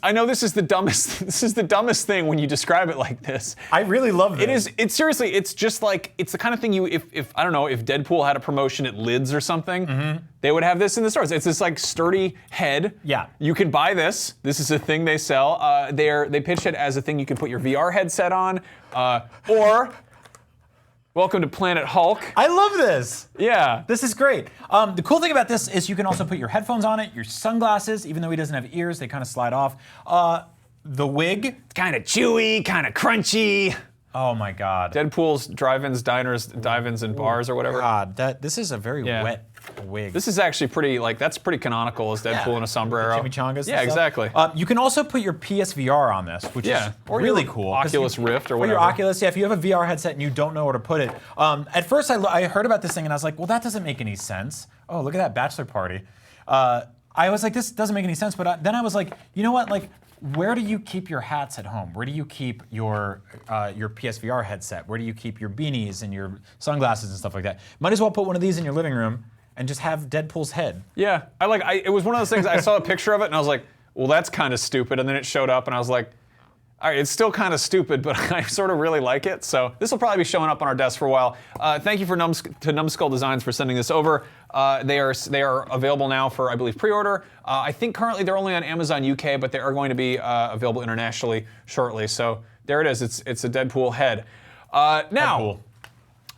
I know this is the dumbest thing when you describe it like this. I really love this. It's seriously, it's just like, it's the kind of thing if I don't know, if Deadpool had a promotion at Lids or something, they would have this in the stores. It's this like sturdy head. Yeah. You can buy this. This is a thing they sell. They pitched it as a thing you can put your VR headset on, or welcome to Planet Hulk. I love this. Yeah. This is great. The cool thing about this is you can also put your headphones on it, your sunglasses, even though he doesn't have ears, they kind of slide off. The wig. Kind of chewy, kind of crunchy. Oh my God. Deadpool's drive-ins, diners, dive-ins, and bars or whatever. God, this is a very wet wig. This is actually pretty, like, that's pretty canonical as Deadpool in a sombrero. Chimichangas. Yeah, exactly. You can also put your PSVR on this, which is really cool. Oculus Rift or whatever. Or your Oculus, yeah, if you have a VR headset and you don't know where to put it. At first I heard about this thing and I was like, well, that doesn't make any sense. Oh, look at that bachelor party. I was like, this doesn't make any sense, but then I was like, you know what, like, where do you keep your hats at home? Where do you keep your PSVR headset? Where do you keep your beanies and your sunglasses and stuff like that? Might as well put one of these in your living room and just have Deadpool's head. Yeah, it was one of those things, I saw a picture of it and I was like, well, that's kind of stupid. And then it showed up and I was like, all right, it's still kind of stupid, but I sort of really like it. So this will probably be showing up on our desk for a while. Thank you to Numbskull Designs for sending this over. They are available now for, I believe, pre-order. I think currently they're only on Amazon UK, but they are going to be available internationally shortly. So there it is. It's a Deadpool head. Now,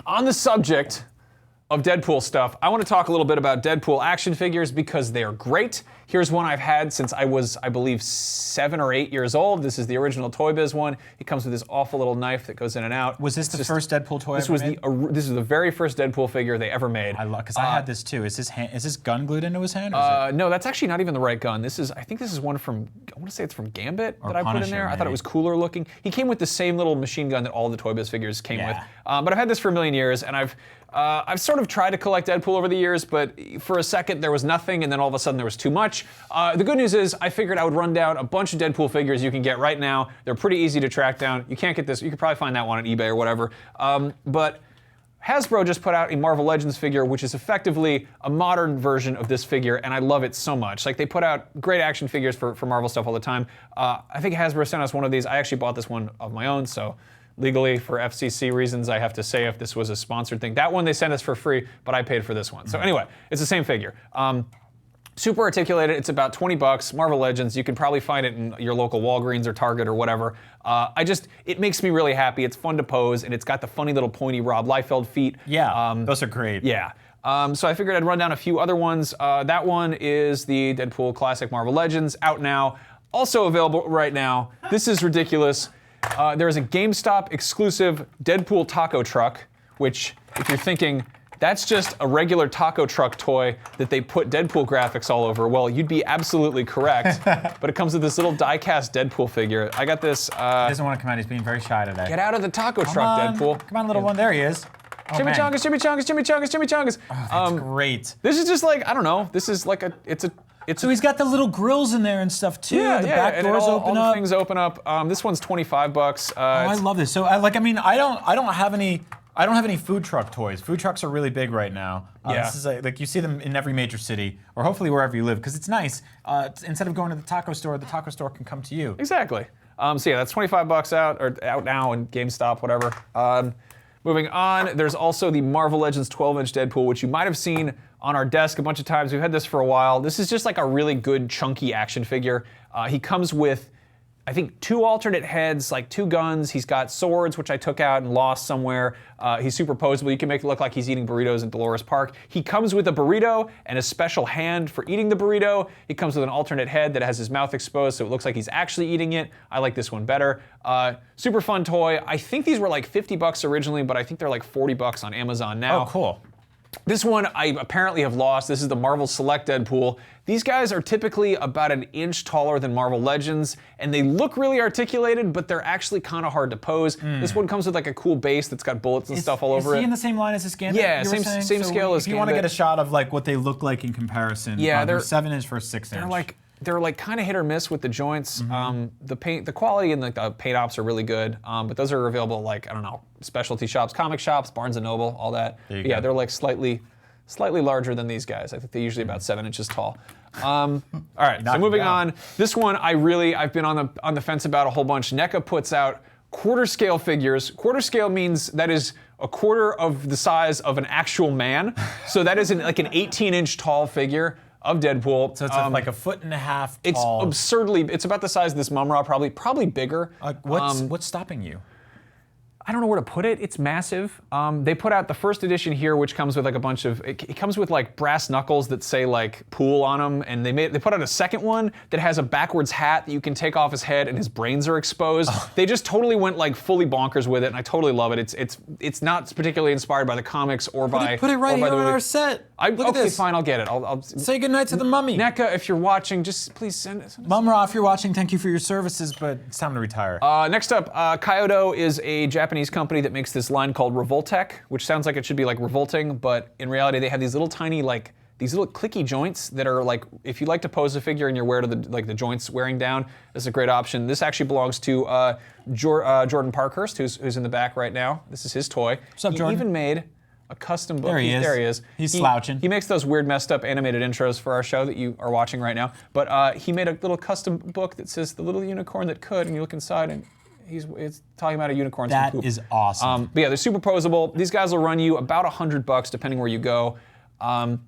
on the subject of Deadpool stuff, I want to talk a little bit about Deadpool action figures because they're great. Here's one I've had since I was, I believe, 7 or 8 years old. This is the original Toy Biz one. It comes with this awful little knife that goes in and out. Was this the first Deadpool toy This is the very first Deadpool figure they ever made. I love, because I had this too. Is this gun glued into his hand? No, that's actually not even the right gun. I think this is one from, I want to say it's from Gambit that I put in there. I thought it was cooler looking. He came with the same little machine gun that all the Toy Biz figures came with. But I've had this for a million years, and I've sort of tried to collect Deadpool over the years, but for a second there was nothing, and then all of a sudden there was too much. The good news is I figured I would run down a bunch of Deadpool figures you can get right now. They're pretty easy to track down. You can't get this. You could probably find that one on eBay or whatever. But Hasbro just put out a Marvel Legends figure, which is effectively a modern version of this figure, and I love it so much. Like, they put out great action figures for Marvel stuff all the time. I think Hasbro sent us one of these. I actually bought this one of my own, so legally, for FCC reasons, I have to say if this was a sponsored thing. That one they sent us for free, but I paid for this one. So anyway, it's the same figure. Super articulated, it's about 20 bucks, Marvel Legends. You can probably find it in your local Walgreens or Target or whatever. It makes me really happy. It's fun to pose, and it's got the funny little pointy Rob Liefeld feet. Yeah, those are great. Yeah. So I figured I'd run down a few other ones. That one is the Deadpool Classic Marvel Legends, out now. Also available right now. This is ridiculous. There is a GameStop exclusive Deadpool taco truck, which, if you're thinking, that's just a regular taco truck toy that they put Deadpool graphics all over, well, you'd be absolutely correct. But it comes with this little die-cast Deadpool figure. I got this. He doesn't want to come out. He's being very shy today. Get out of the taco truck, Deadpool. Come on, little one. There he is. Oh, chimichangas, chimichangas, chimichangas, chimichangas. Oh, that's great. This is just like, I don't know. This is like So he's got the little grills in there and stuff too. Yeah, the back doors open all up. the things open up. This one's 25 bucks. I love this. So I don't have any food truck toys. Food trucks are really big right now. This is like you see them in every major city, or hopefully wherever you live, because it's nice. Instead of going to the taco store can come to you. Exactly. So yeah, that's $25 out now in GameStop, whatever. Moving on, there's also the Marvel Legends 12-inch Deadpool, which you might have seen on our desk a bunch of times. We've had this for a while. This is just like a really good chunky action figure. He comes with, I think, 2 alternate heads, like 2 guns. He's got swords, which I took out and lost somewhere. He's superposable. You can make it look like he's eating burritos in Dolores Park. He comes with a burrito and a special hand for eating the burrito. He comes with an alternate head that has his mouth exposed, so it looks like he's actually eating it. I like this one better. Super fun toy. I think these were like $50 originally, but I think they're like $40 on Amazon now. Oh, cool. This one I apparently have lost. This is the Marvel Select Deadpool. These guys are typically about an inch taller than Marvel Legends, and they look really articulated, but they're actually kind of hard to pose. This one comes with like a cool base that's got bullets and stuff all over it. Is he in the same line as his Gambit? Yeah, you were same saying? scale as If you want to Gambit. get a shot of like what they look like in comparison, Yeah, they're 7-inch versus 6-inch. They're like kind of hit or miss with the joints. The quality and the paint ops are really good, but those are available at, like, I don't know, specialty shops, comic shops, Barnes and Noble, all that. Yeah, they're like slightly larger than these guys. I think they're usually about 7 inches tall. All right, so moving on. This one I've been on the fence about a whole bunch. NECA puts out quarter scale figures. Quarter scale means that is a quarter of the size of an actual man. So that is like an 18-inch tall figure of Deadpool. So it's like a 1.5 feet It's tall. absurdly. It's about the size of this Mumra, probably bigger. What's stopping you? I don't know where to put it. It's massive. They put out the first edition here, which comes with like a bunch of. It comes with like brass knuckles that say like "pool" on them, and they put out a second one that has a backwards hat that you can take off his head, and his brains are exposed. They just totally went like fully bonkers with it, and I totally love it. It's not particularly inspired by the comics or by. Put it right here by the on movie. our set. Look at Okay, this. fine, I'll get it. I'll Say goodnight to the mummy. NECA, if you're watching, just please send it. Mumra, if you're watching, thank you for your services, but it's time to retire. Next up, Kyoto is a Japanese company that makes this line called Revoltech, which sounds like it should be like revolting, but in reality they have these little tiny these little clicky joints that are like, if you like to pose a figure and you're aware of the joints wearing down, this is a great option. This actually belongs to Jordan Parkhurst, who's in the back right now. This is his toy. What's up, Jordan? He even made a custom book. There he is. There he is. He's slouching. He makes those weird messed up animated intros for our show that you are watching right now. But he made a little custom book that says "The Little Unicorn That Could," and you look inside and it's talking about a unicorn. That is awesome. But yeah, they're superposable. These guys will run you about $100 depending where you go. And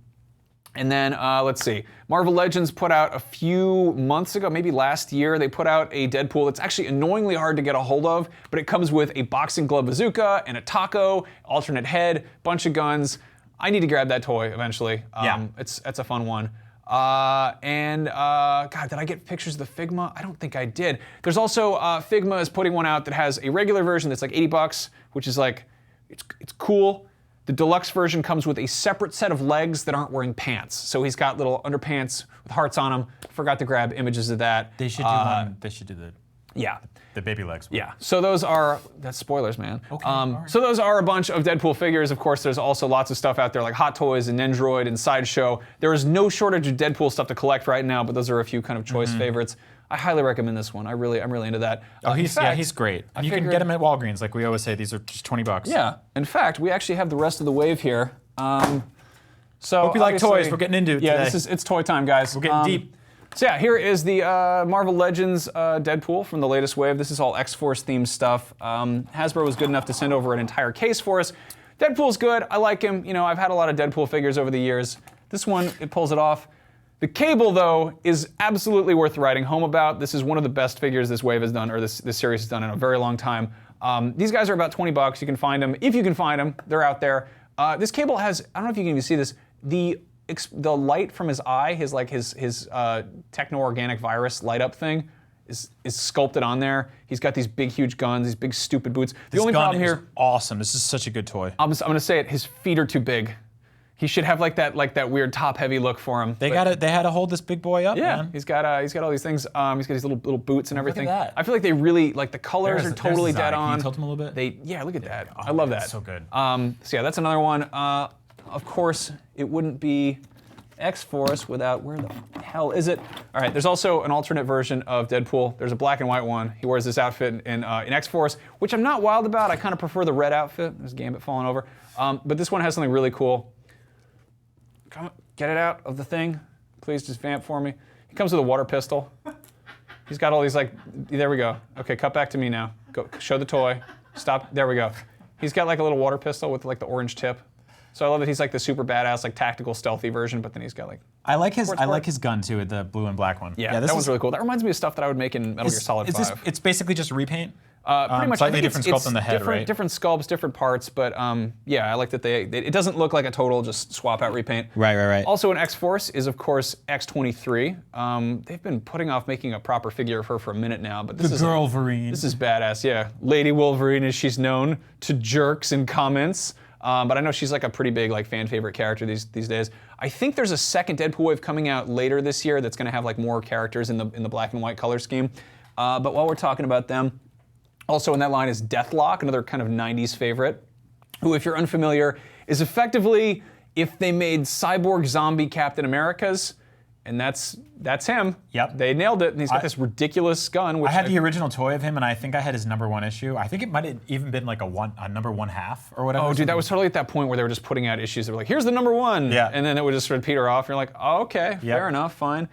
then let's see, Marvel Legends put out a few months ago, maybe last year, they put out a Deadpool that's actually annoyingly hard to get a hold of, but it comes with a boxing glove bazooka and a taco, alternate head, bunch of guns. I need to grab that toy eventually. Yeah. It's a fun one. God, did I get pictures of the Figma? I don't think I did. There's also, Figma is putting one out that has a regular version that's like $80, which is like, it's cool. The deluxe version comes with a separate set of legs that aren't wearing pants. So he's got little underpants with hearts on them. Forgot to grab images of that. They should do one. They should do the baby legs one. Yeah. So those are, that's spoilers, man. Okay, all right. So those are a bunch of Deadpool figures. Of course, there's also lots of stuff out there like Hot Toys and Nendroid and Sideshow. There is no shortage of Deadpool stuff to collect right now, but those are a few kind of choice favorites. I highly recommend this one. I'm really into that. Oh, he's great. You can get him at Walgreens, like we always say. These are just $20. Yeah. In fact, we actually have the rest of the wave here. So Hope you like obviously- toys. We're getting into it Yeah, today. it's toy time, guys. We're getting deep. So yeah, here is the Marvel Legends Deadpool from the latest wave. This is all X-Force themed stuff. Hasbro was good enough to send over an entire case for us. Deadpool's good. I like him. You know, I've had a lot of Deadpool figures over the years. This one, it pulls it off. The cable, though, is absolutely worth writing home about. This is one of the best figures this wave has done, or this series has done in a very long time. These guys are about $20. You can find them. If you can find them, they're out there. This cable has, I don't know if you can even see this, the light from his eye, his techno-organic virus light up thing is sculpted on there. He's got these big, huge guns, these big, stupid boots. The only problem here, awesome. This is such a good toy. I'm gonna say it, his feet are too big. He should have like that weird top-heavy look for him. They had to hold this big boy up, Yeah, man. he's got all these things. He's got these little boots and everything. that. I feel like they really the colors There's are totally his eye. dead Can you on. tilt him a little bit? Yeah, look at that. Oh, I love that's that. so good. So yeah, that's another one. Of course, it wouldn't be X-Force without, where the hell is it? All right, there's also an alternate version of Deadpool. There's a black and white one. He wears this outfit in X-Force, which I'm not wild about. I kind of prefer the red outfit. There's Gambit falling over. But this one has something really cool. Come on, get it out of the thing. Please just vamp for me. He comes with a water pistol. He's got all these like, there we go. Okay, cut back to me now. Go, show the toy. Stop, there we go. He's got like a little water pistol with like the orange tip. So I love that he's like the super badass, like tactical, stealthy version, but then he's got like. I like his gun too, the blue and black one. Yeah, that one's really cool. That reminds me of stuff that I would make in Metal Gear Solid 5. It's basically just repaint. Pretty much. Slightly different sculpt on the head, right? Different sculpts, different parts, but yeah, I like that it doesn't look like a total just swap out repaint. Right. Also in X-Force is of course X-23. They've been putting off making a proper figure of her for a minute now, but this is Girlverine. This is badass, yeah. Lady Wolverine, as she's known to jerks in comments. But I know she's like a pretty big like fan favorite character these days. I think there's a second Deadpool wave coming out later this year that's going to have like more characters in the black and white color scheme. But while we're talking about them, also in that line is Deathlock, another kind of 90s favorite, who, if you're unfamiliar, is effectively if they made cyborg zombie Captain Americas. And that's him. Yep. They nailed it, and he's got this ridiculous gun. Which I had the original toy of him, and I think I had his #1 issue. I think it might have even been like a #1/2 or whatever. Oh, dude, that was totally at that point where they were just putting out issues. They were like, here's the #1. Yeah. And then it would just sort of peter off. And you're like, oh, okay, fair enough, fine.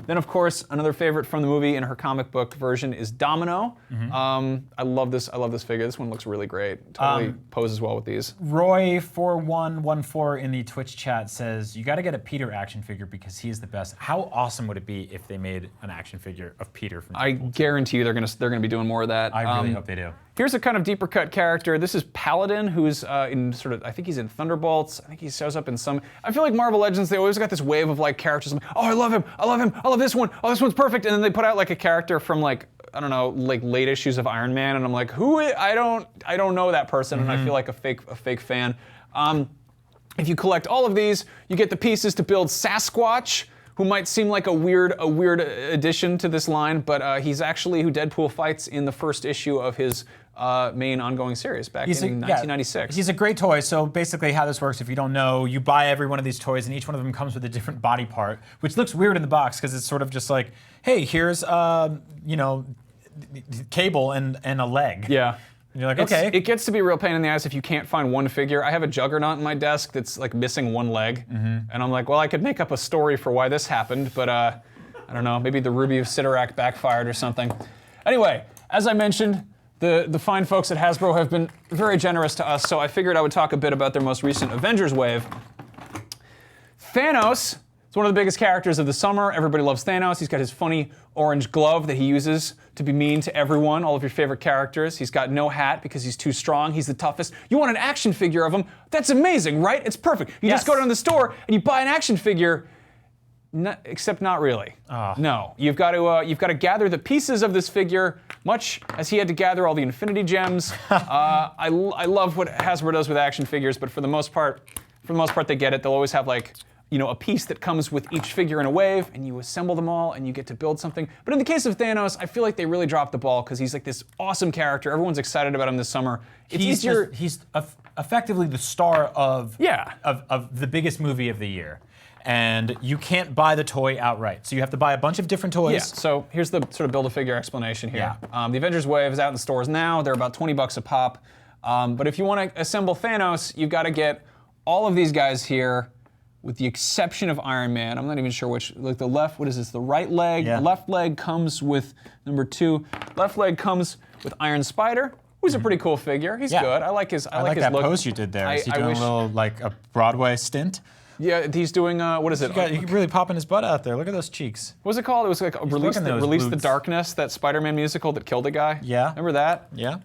Then, of course, another favorite from the movie in her comic book version is Domino. I love this figure. This one looks really great. Totally poses well with these. Roy4114 in the Twitch chat says, you got to get a Peter action figure because he is the best. How awesome would it be if they made an action figure of Peter from Deadpool? I guarantee you they're gonna be doing more of that. I really hope they do. Here's a kind of deeper cut character. This is Paladin, who's in sort of, I think he's in Thunderbolts. I think he shows up in some, I feel like Marvel Legends, they always got this wave of like characters. Like, oh, I love him, I love this one, oh, this one's perfect. And then they put out like a character from like, I don't know, like late issues of Iron Man, and I'm like, I don't know that person, and I feel like a fake fan. If you collect all of these, you get the pieces to build Sasquatch, who might seem like a weird addition to this line, but he's actually who Deadpool fights in the first issue of his main ongoing series back in 1996. He's a great toy. So basically how this works, if you don't know, you buy every one of these toys and each one of them comes with a different body part, which looks weird in the box because it's sort of just like, hey, here's cable and a leg. Yeah. And you're like, okay. It gets to be a real pain in the ass if you can't find one figure. I have a Juggernaut in my desk that's like missing one leg. And I'm like, well, I could make up a story for why this happened, but I don't know, maybe the Ruby of Sidorak backfired or something. Anyway, as I mentioned, the fine folks at Hasbro have been very generous to us, so I figured I would talk a bit about their most recent Avengers wave. Thanos is one of the biggest characters of the summer. Everybody loves Thanos. He's got his funny orange glove that he uses to be mean to everyone, all of your favorite characters. He's got no hat because he's too strong. He's the toughest. You want an action figure of him? That's amazing, right? It's perfect. You just go down to the store and you buy an action figure. Except not really. No, you've got to gather the pieces of this figure, much as he had to gather all the Infinity Gems. I love what Hasbro does with action figures, but for the most part, they get it. They'll always have like, a piece that comes with each figure in a wave, and you assemble them all, and you get to build something. But in the case of Thanos, I feel like they really dropped the ball because he's like this awesome character. Everyone's excited about him this summer. He's effectively the star of the biggest movie of the year. And you can't buy the toy outright. So you have to buy a bunch of different toys. Yeah, so here's the sort of Build-A-Figure explanation here. The Avengers Wave is out in stores now. They're about 20 bucks a pop. But if you want to assemble Thanos, you've got to get all of these guys here, with the exception of Iron Man. I'm not even sure which, like the left, what is this, the right leg? Yeah. The left leg comes with #2. Left leg comes with Iron Spider, who's a pretty cool figure. He's good. I like his I like his that look. pose you did there. Is he doing a little, like, a Broadway stint? Yeah, he's doing, what is it? He's really popping his butt out there. Look at those cheeks. What was it called? It was like Release the Darkness, that Spider-Man musical that killed a guy. Yeah. Remember that? Yeah.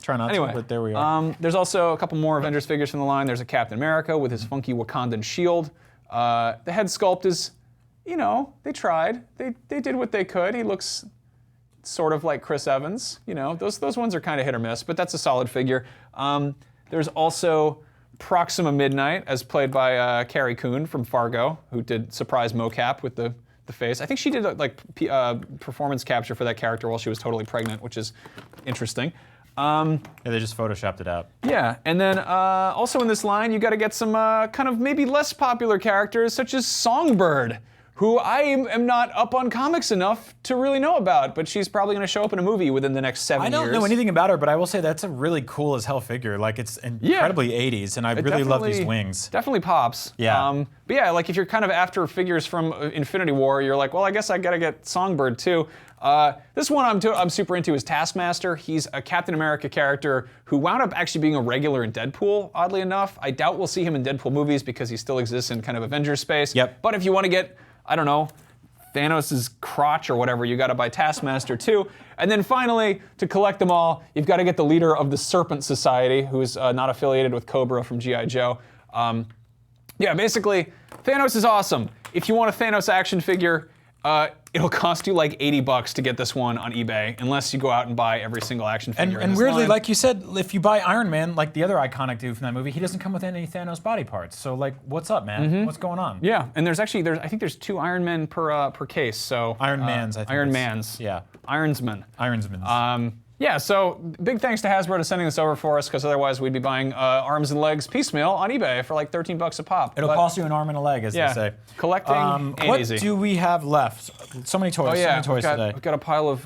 Try not anyway, to, but there we are. There's also a couple more Avengers figures from the line. There's a Captain America with his funky Wakandan shield. The head sculpt is, they tried. They did what they could. He looks sort of like Chris Evans. Those ones are kind of hit or miss, but that's a solid figure. There's also Proxima Midnight, as played by Carrie Coon from Fargo, who did surprise mocap with the face. I think she did performance capture for that character while she was totally pregnant, which is interesting. They just photoshopped it out. Yeah, and then also in this line, you got to get some kind of maybe less popular characters, such as Songbird, who I am not up on comics enough to really know about, but she's probably going to show up in a movie within the next 7 years. I don't know anything about her, but I will say that's a really cool as hell figure. Like, it's incredibly 80s, and I really love these wings. Definitely pops. Yeah. But yeah, like if you're kind of after figures from Infinity War, you're like, well, I guess I gotta get Songbird too. This one I'm super into is Taskmaster. He's a Captain America character who wound up actually being a regular in Deadpool, oddly enough. I doubt we'll see him in Deadpool movies because he still exists in kind of Avengers space. Yep. But if you want to get, I don't know, Thanos' crotch or whatever, you gotta buy Taskmaster too. And then finally, to collect them all, you've gotta get the leader of the Serpent Society, who's not affiliated with Cobra from G.I. Joe. Yeah, basically, Thanos is awesome. If you want a Thanos action figure, it'll cost you like $80 to get this one on eBay, unless you go out and buy every single action figure. And weirdly, like you said, if you buy Iron Man, like the other iconic dude from that movie, he doesn't come with any Thanos body parts. So like, what's up, man? What's going on? Yeah, and I think there's 2 Iron Men per case. So Iron Mans, I think. Iron Mans. Yeah. Ironsmen. Ironsmans. Yeah, so big thanks to Hasbro for sending this over for us, because otherwise we'd be buying arms and legs piecemeal on eBay for like $13 a pop. It'll cost you an arm and a leg, as they say. Collecting ain't what easy. do we have left? So many toys. Oh yeah, so many toys today. we've got a pile of.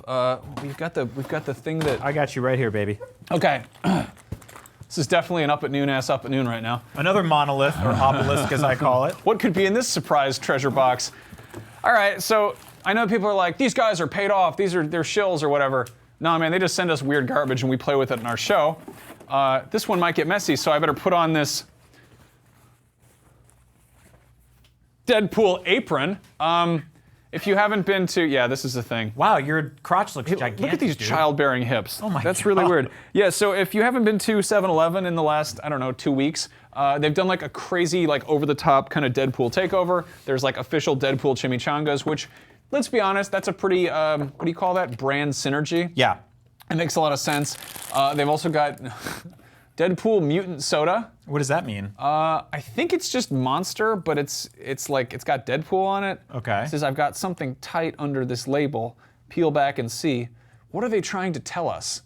We've got the thing that. I got you right here, baby. Okay. This is definitely an up at noon right now. Another monolith, or obelisk as I call it. What could be in this surprise treasure box? All right, so I know people are like, these guys are paid off. They're shills or whatever. No, man, they just send us weird garbage and we play with it in our show. This one might get messy, so I better put on this Deadpool apron. If you haven't been to, yeah, this is the thing. Wow, your crotch looks gigantic. Look at these dude. childbearing hips. Oh my That's God. really weird. Yeah, so if you haven't been to 7-Eleven in the last, I don't know, 2 weeks, they've done like a crazy, like over-the-top kind of Deadpool takeover. There's like official Deadpool chimichangas, which, let's be honest, that's a pretty, what do you call that? Brand synergy. Yeah. It makes a lot of sense. They've also got Deadpool Mutant Soda. What does that mean? I think it's just Monster, but it's like it's got Deadpool on it. Okay. It says I've got something tight under this label. Peel back and see. What are they trying to tell us?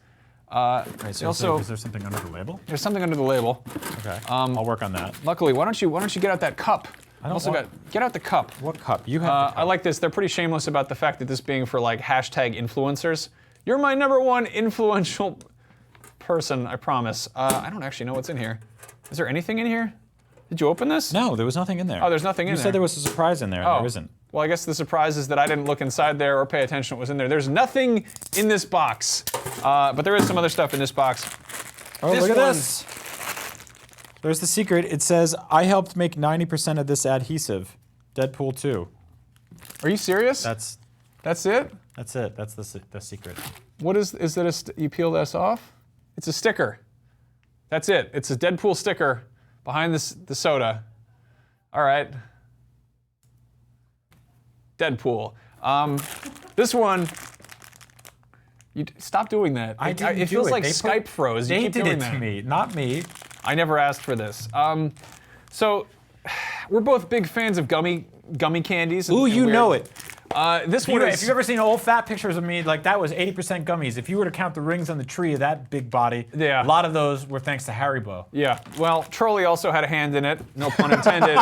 Right, so also, is there something under the label? there's something under the label. Okay. I'll work on that. Luckily, why don't you get out that cup? I don't want- Get out the cup. What cup? You have the cup. I like this. They're pretty shameless about the fact that this being for like hashtag influencers. You're my #1 influential person, I promise. I don't actually know what's in here. Is there anything in here? Did you open this? No, there was nothing in there. Oh, there's nothing in You there. said there was a surprise in there, and there isn't. Well, I guess the surprise is that I didn't look inside there or pay attention what was in there. There's nothing in this box, but there is some other stuff in this box. Oh, This look at one- this. There's the secret. It says, I helped make 90% of this adhesive. Deadpool 2. Are you serious? That's it? it. That's the secret. What is it? You peel this off? It's a sticker. That's it. It's a Deadpool sticker behind the soda. All right. Deadpool. This one. You stop doing that. I didn't it do feels it. like They Skype froze. You They keep did doing it that. to me, not me. I never asked for this. So we're both big fans of gummy candies. Ooh, and you weird- know it. This one If is. you've ever seen old fat pictures of me, like that was 80% gummies. If you were to count the rings on the tree of that big body, Yeah. a lot of those were thanks to Haribo. Yeah, well, Trolley also had a hand in it, no pun intended.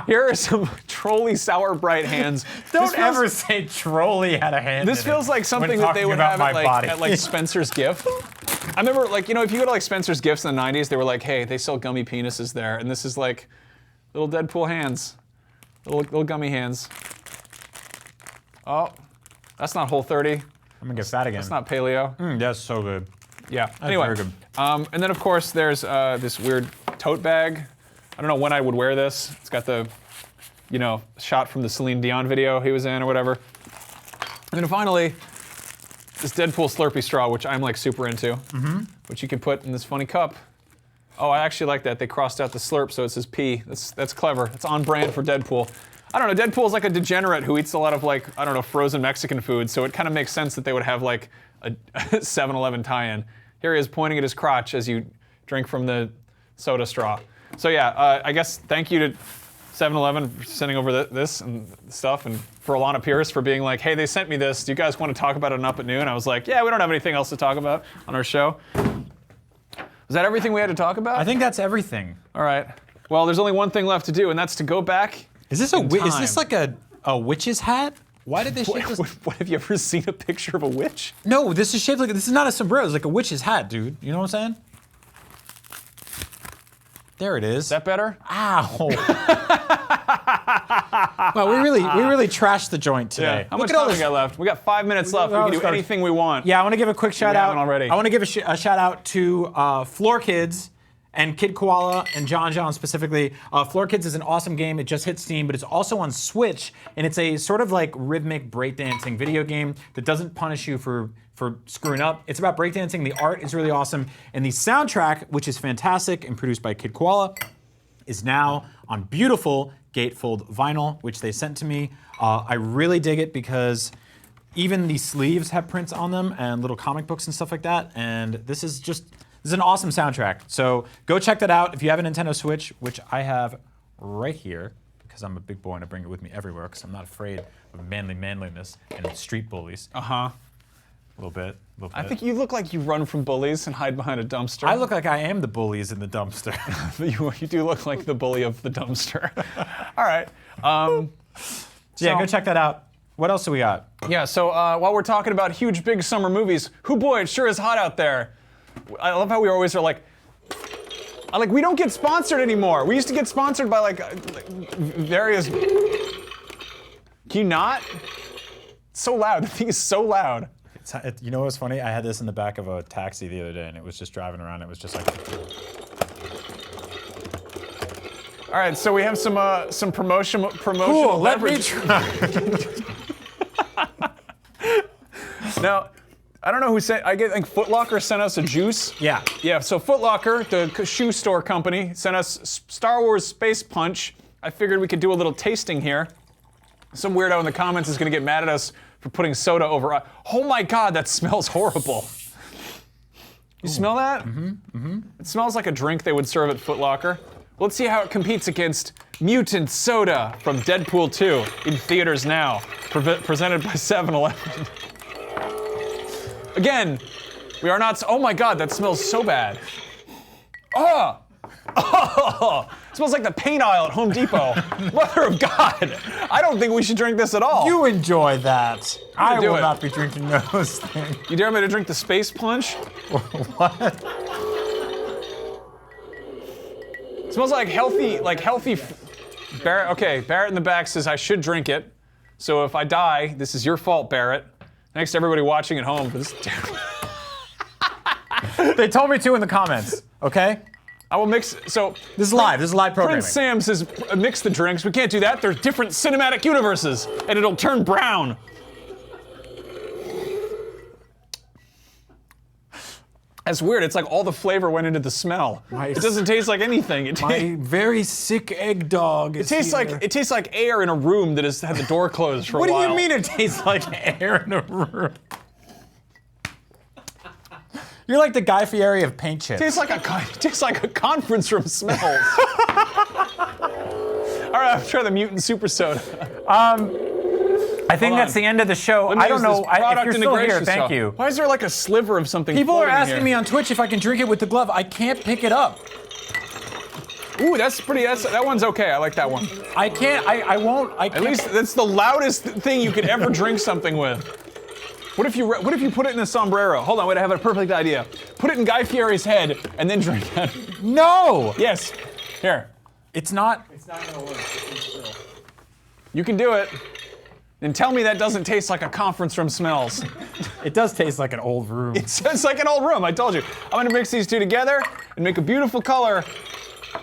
Here are some Trolley Sour Bright hands. Don't ever say Trolley had a hand This in feels it like when something that they talking would about have my body. at like Spencer's Gift. I remember, like, if you go to like Spencer's Gifts in the 90s, they were like, hey, they sell gummy penises there, and this is like little Deadpool hands, little gummy hands. Oh, that's not Whole 30. I'm gonna get fat again. That's not Paleo. That's so good. Yeah. Anyway, very good. and then of course there's this weird tote bag. I don't know when I would wear this. It's got the, shot from the Celine Dion video he was in or whatever. And then finally, this Deadpool Slurpee straw, which I'm like super into, which you can put in this funny cup. Oh, I actually like that. They crossed out the slurp, so it says P. That's clever. It's on brand for Deadpool. I don't know, Deadpool's like a degenerate who eats a lot of like, I don't know, frozen Mexican food, so it kind of makes sense that they would have like a 7-Eleven tie-in. Here he is pointing at his crotch as you drink from the soda straw. So yeah, I guess thank you to 7-Eleven for sending over this and stuff, and for Alana Pierce for being like, hey, they sent me this. Do you guys want to talk about it on Up at Noon? I was like, yeah, we don't have anything else to talk about on our show. Was that everything we had to talk about? I think that's everything. All right. Well, there's only one thing left to do, and that's to go back. Is this in is time. this like a A witch's hat? Why did they shape this? What, have you ever seen a picture of a witch? No, this is shaped like, this is not a sombrero, it's like a witch's hat, dude. You know what I'm saying? There it is. Is that better? Ow. Wow, we really trashed the joint today. Yeah. How much time we got left? We got 5 minutes left. We can do anything we want. Yeah, I want to give a quick shout out. Already. I want to give a shout out to Floor Kids and Kid Koala and John specifically. Floor Kids is an awesome game. It just hit Steam, but it's also on Switch, and it's a sort of like rhythmic breakdancing video game that doesn't punish you for screwing up. It's about breakdancing. The art is really awesome, and the soundtrack, which is fantastic and produced by Kid Koala, is now on beautiful gatefold vinyl, which they sent to me. I really dig it because even the sleeves have prints on them and little comic books and stuff like that, and this is an awesome soundtrack. So go check that out if you have a Nintendo Switch, which I have right here, because I'm a big boy and I bring it with me everywhere because I'm not afraid of manliness and street bullies. Uh-huh. A little bit. I think you look like you run from bullies and hide behind a dumpster. I look like I am the bullies in the dumpster. You do look like the bully of the dumpster. All right. Yeah, go check that out. What else do we got? Yeah, so while we're talking about huge, big summer movies, hoo boy, it sure is hot out there. I love how we always are like, we don't get sponsored anymore. We used to get sponsored by like various. Can you not? It's so loud. The thing is so loud. You know what's funny? I had this in the back of a taxi the other day, and it was just driving around. It was just like. All right, so we have some promotional Cool. Let me leverage. try. Now, I don't know who sent. I think Foot Locker sent us a juice. Yeah. Yeah. So Foot Locker, the shoe store company, sent us Star Wars Space Punch. I figured we could do a little tasting here. Some weirdo in the comments is going to get mad at us for putting soda over. Oh my God, that smells horrible. You smell that? Mm-hmm. Mm-hmm. It smells like a drink they would serve at Foot Locker. Let's see how it competes against Mutant Soda from Deadpool 2 in theaters now, presented by 7-Eleven. Again, we are not. Oh my God, that smells so bad. Oh! Oh! It smells like the paint aisle at Home Depot. Mother of God! I don't think we should drink this at all. You enjoy that. I will it. not be drinking those things. You dare me to drink the Space Punch? What? It smells like healthy. Barrett. Okay, Barrett in the back says I should drink it. So if I die, this is your fault, Barrett. Thanks to everybody watching at home for this. They told me to in the comments. Okay. I will mix. So this is live. This is live programming. Prince Sam says mix the drinks. We can't do that. There's different cinematic universes, and it'll turn brown. That's weird. It's like all the flavor went into the smell. It doesn't taste like anything. My very sick egg dog. It tastes like air in a room that has had the door closed for a while. What do you mean it tastes like air in a room? You're like the Guy Fieri of paint chips. It tastes like a conference room smells. All right, I'll try the mutant super soda. I think that's the end of the show. I don't know. If you're still here, thank you. Why is there like a sliver of something? People are asking here? me on Twitch if I can drink it with the glove. I can't pick it up. Ooh, that's pretty. That one's okay. I like that one. I can't. I won't. I can't. At least that's the loudest thing you could ever drink something with. What if you put it in a sombrero? Hold on, wait. I have a perfect idea. Put it in Guy Fieri's head and then drink it. No. Yes. Here. It's not. It's not gonna work. You can do it. And tell me that doesn't taste like a conference room smells. It does taste like an old room. It's like an old room, I told you. I'm gonna mix these two together and make a beautiful color.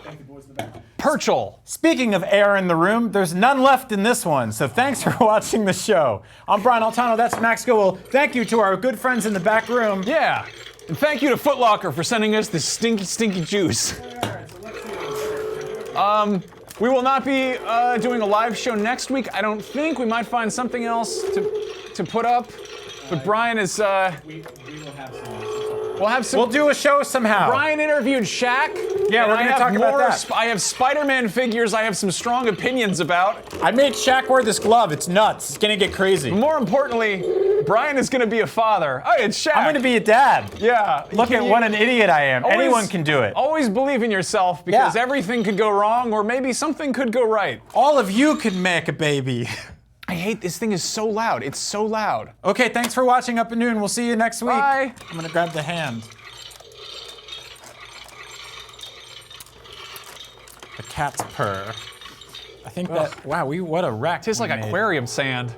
Thank you, boys in the back. Purchel. Speaking of air in the room, there's none left in this one, so thanks for watching the show. I'm Brian Altano, that's Max Gowell. Thank you to our good friends in the back room. Yeah, and thank you to Foot Locker for sending us this stinky, stinky juice. We will not be doing a live show next week, I don't think. We might find something else to put up, but Brian is... We will have some. We'll do a show somehow. Brian interviewed Shaq. Yeah, we're going to talk about that. I have Spider-Man figures I have some strong opinions about. I made Shaq wear this glove. It's nuts. It's going to get crazy. More importantly, Brian is going to be a father. Oh, it's Shaq. I'm going to be a dad. Yeah. Look at what an idiot I am. Anyone can do it. Always believe in yourself because everything could go wrong or maybe something could go right. All of you could make a baby. I hate this thing is so loud. It's so loud. Okay, thanks for watching Up at Noon. We'll see you next week. Bye. I'm gonna grab the hand. The cat's purr. I think that, wow, what a wreck. Tastes like we made. aquarium sand.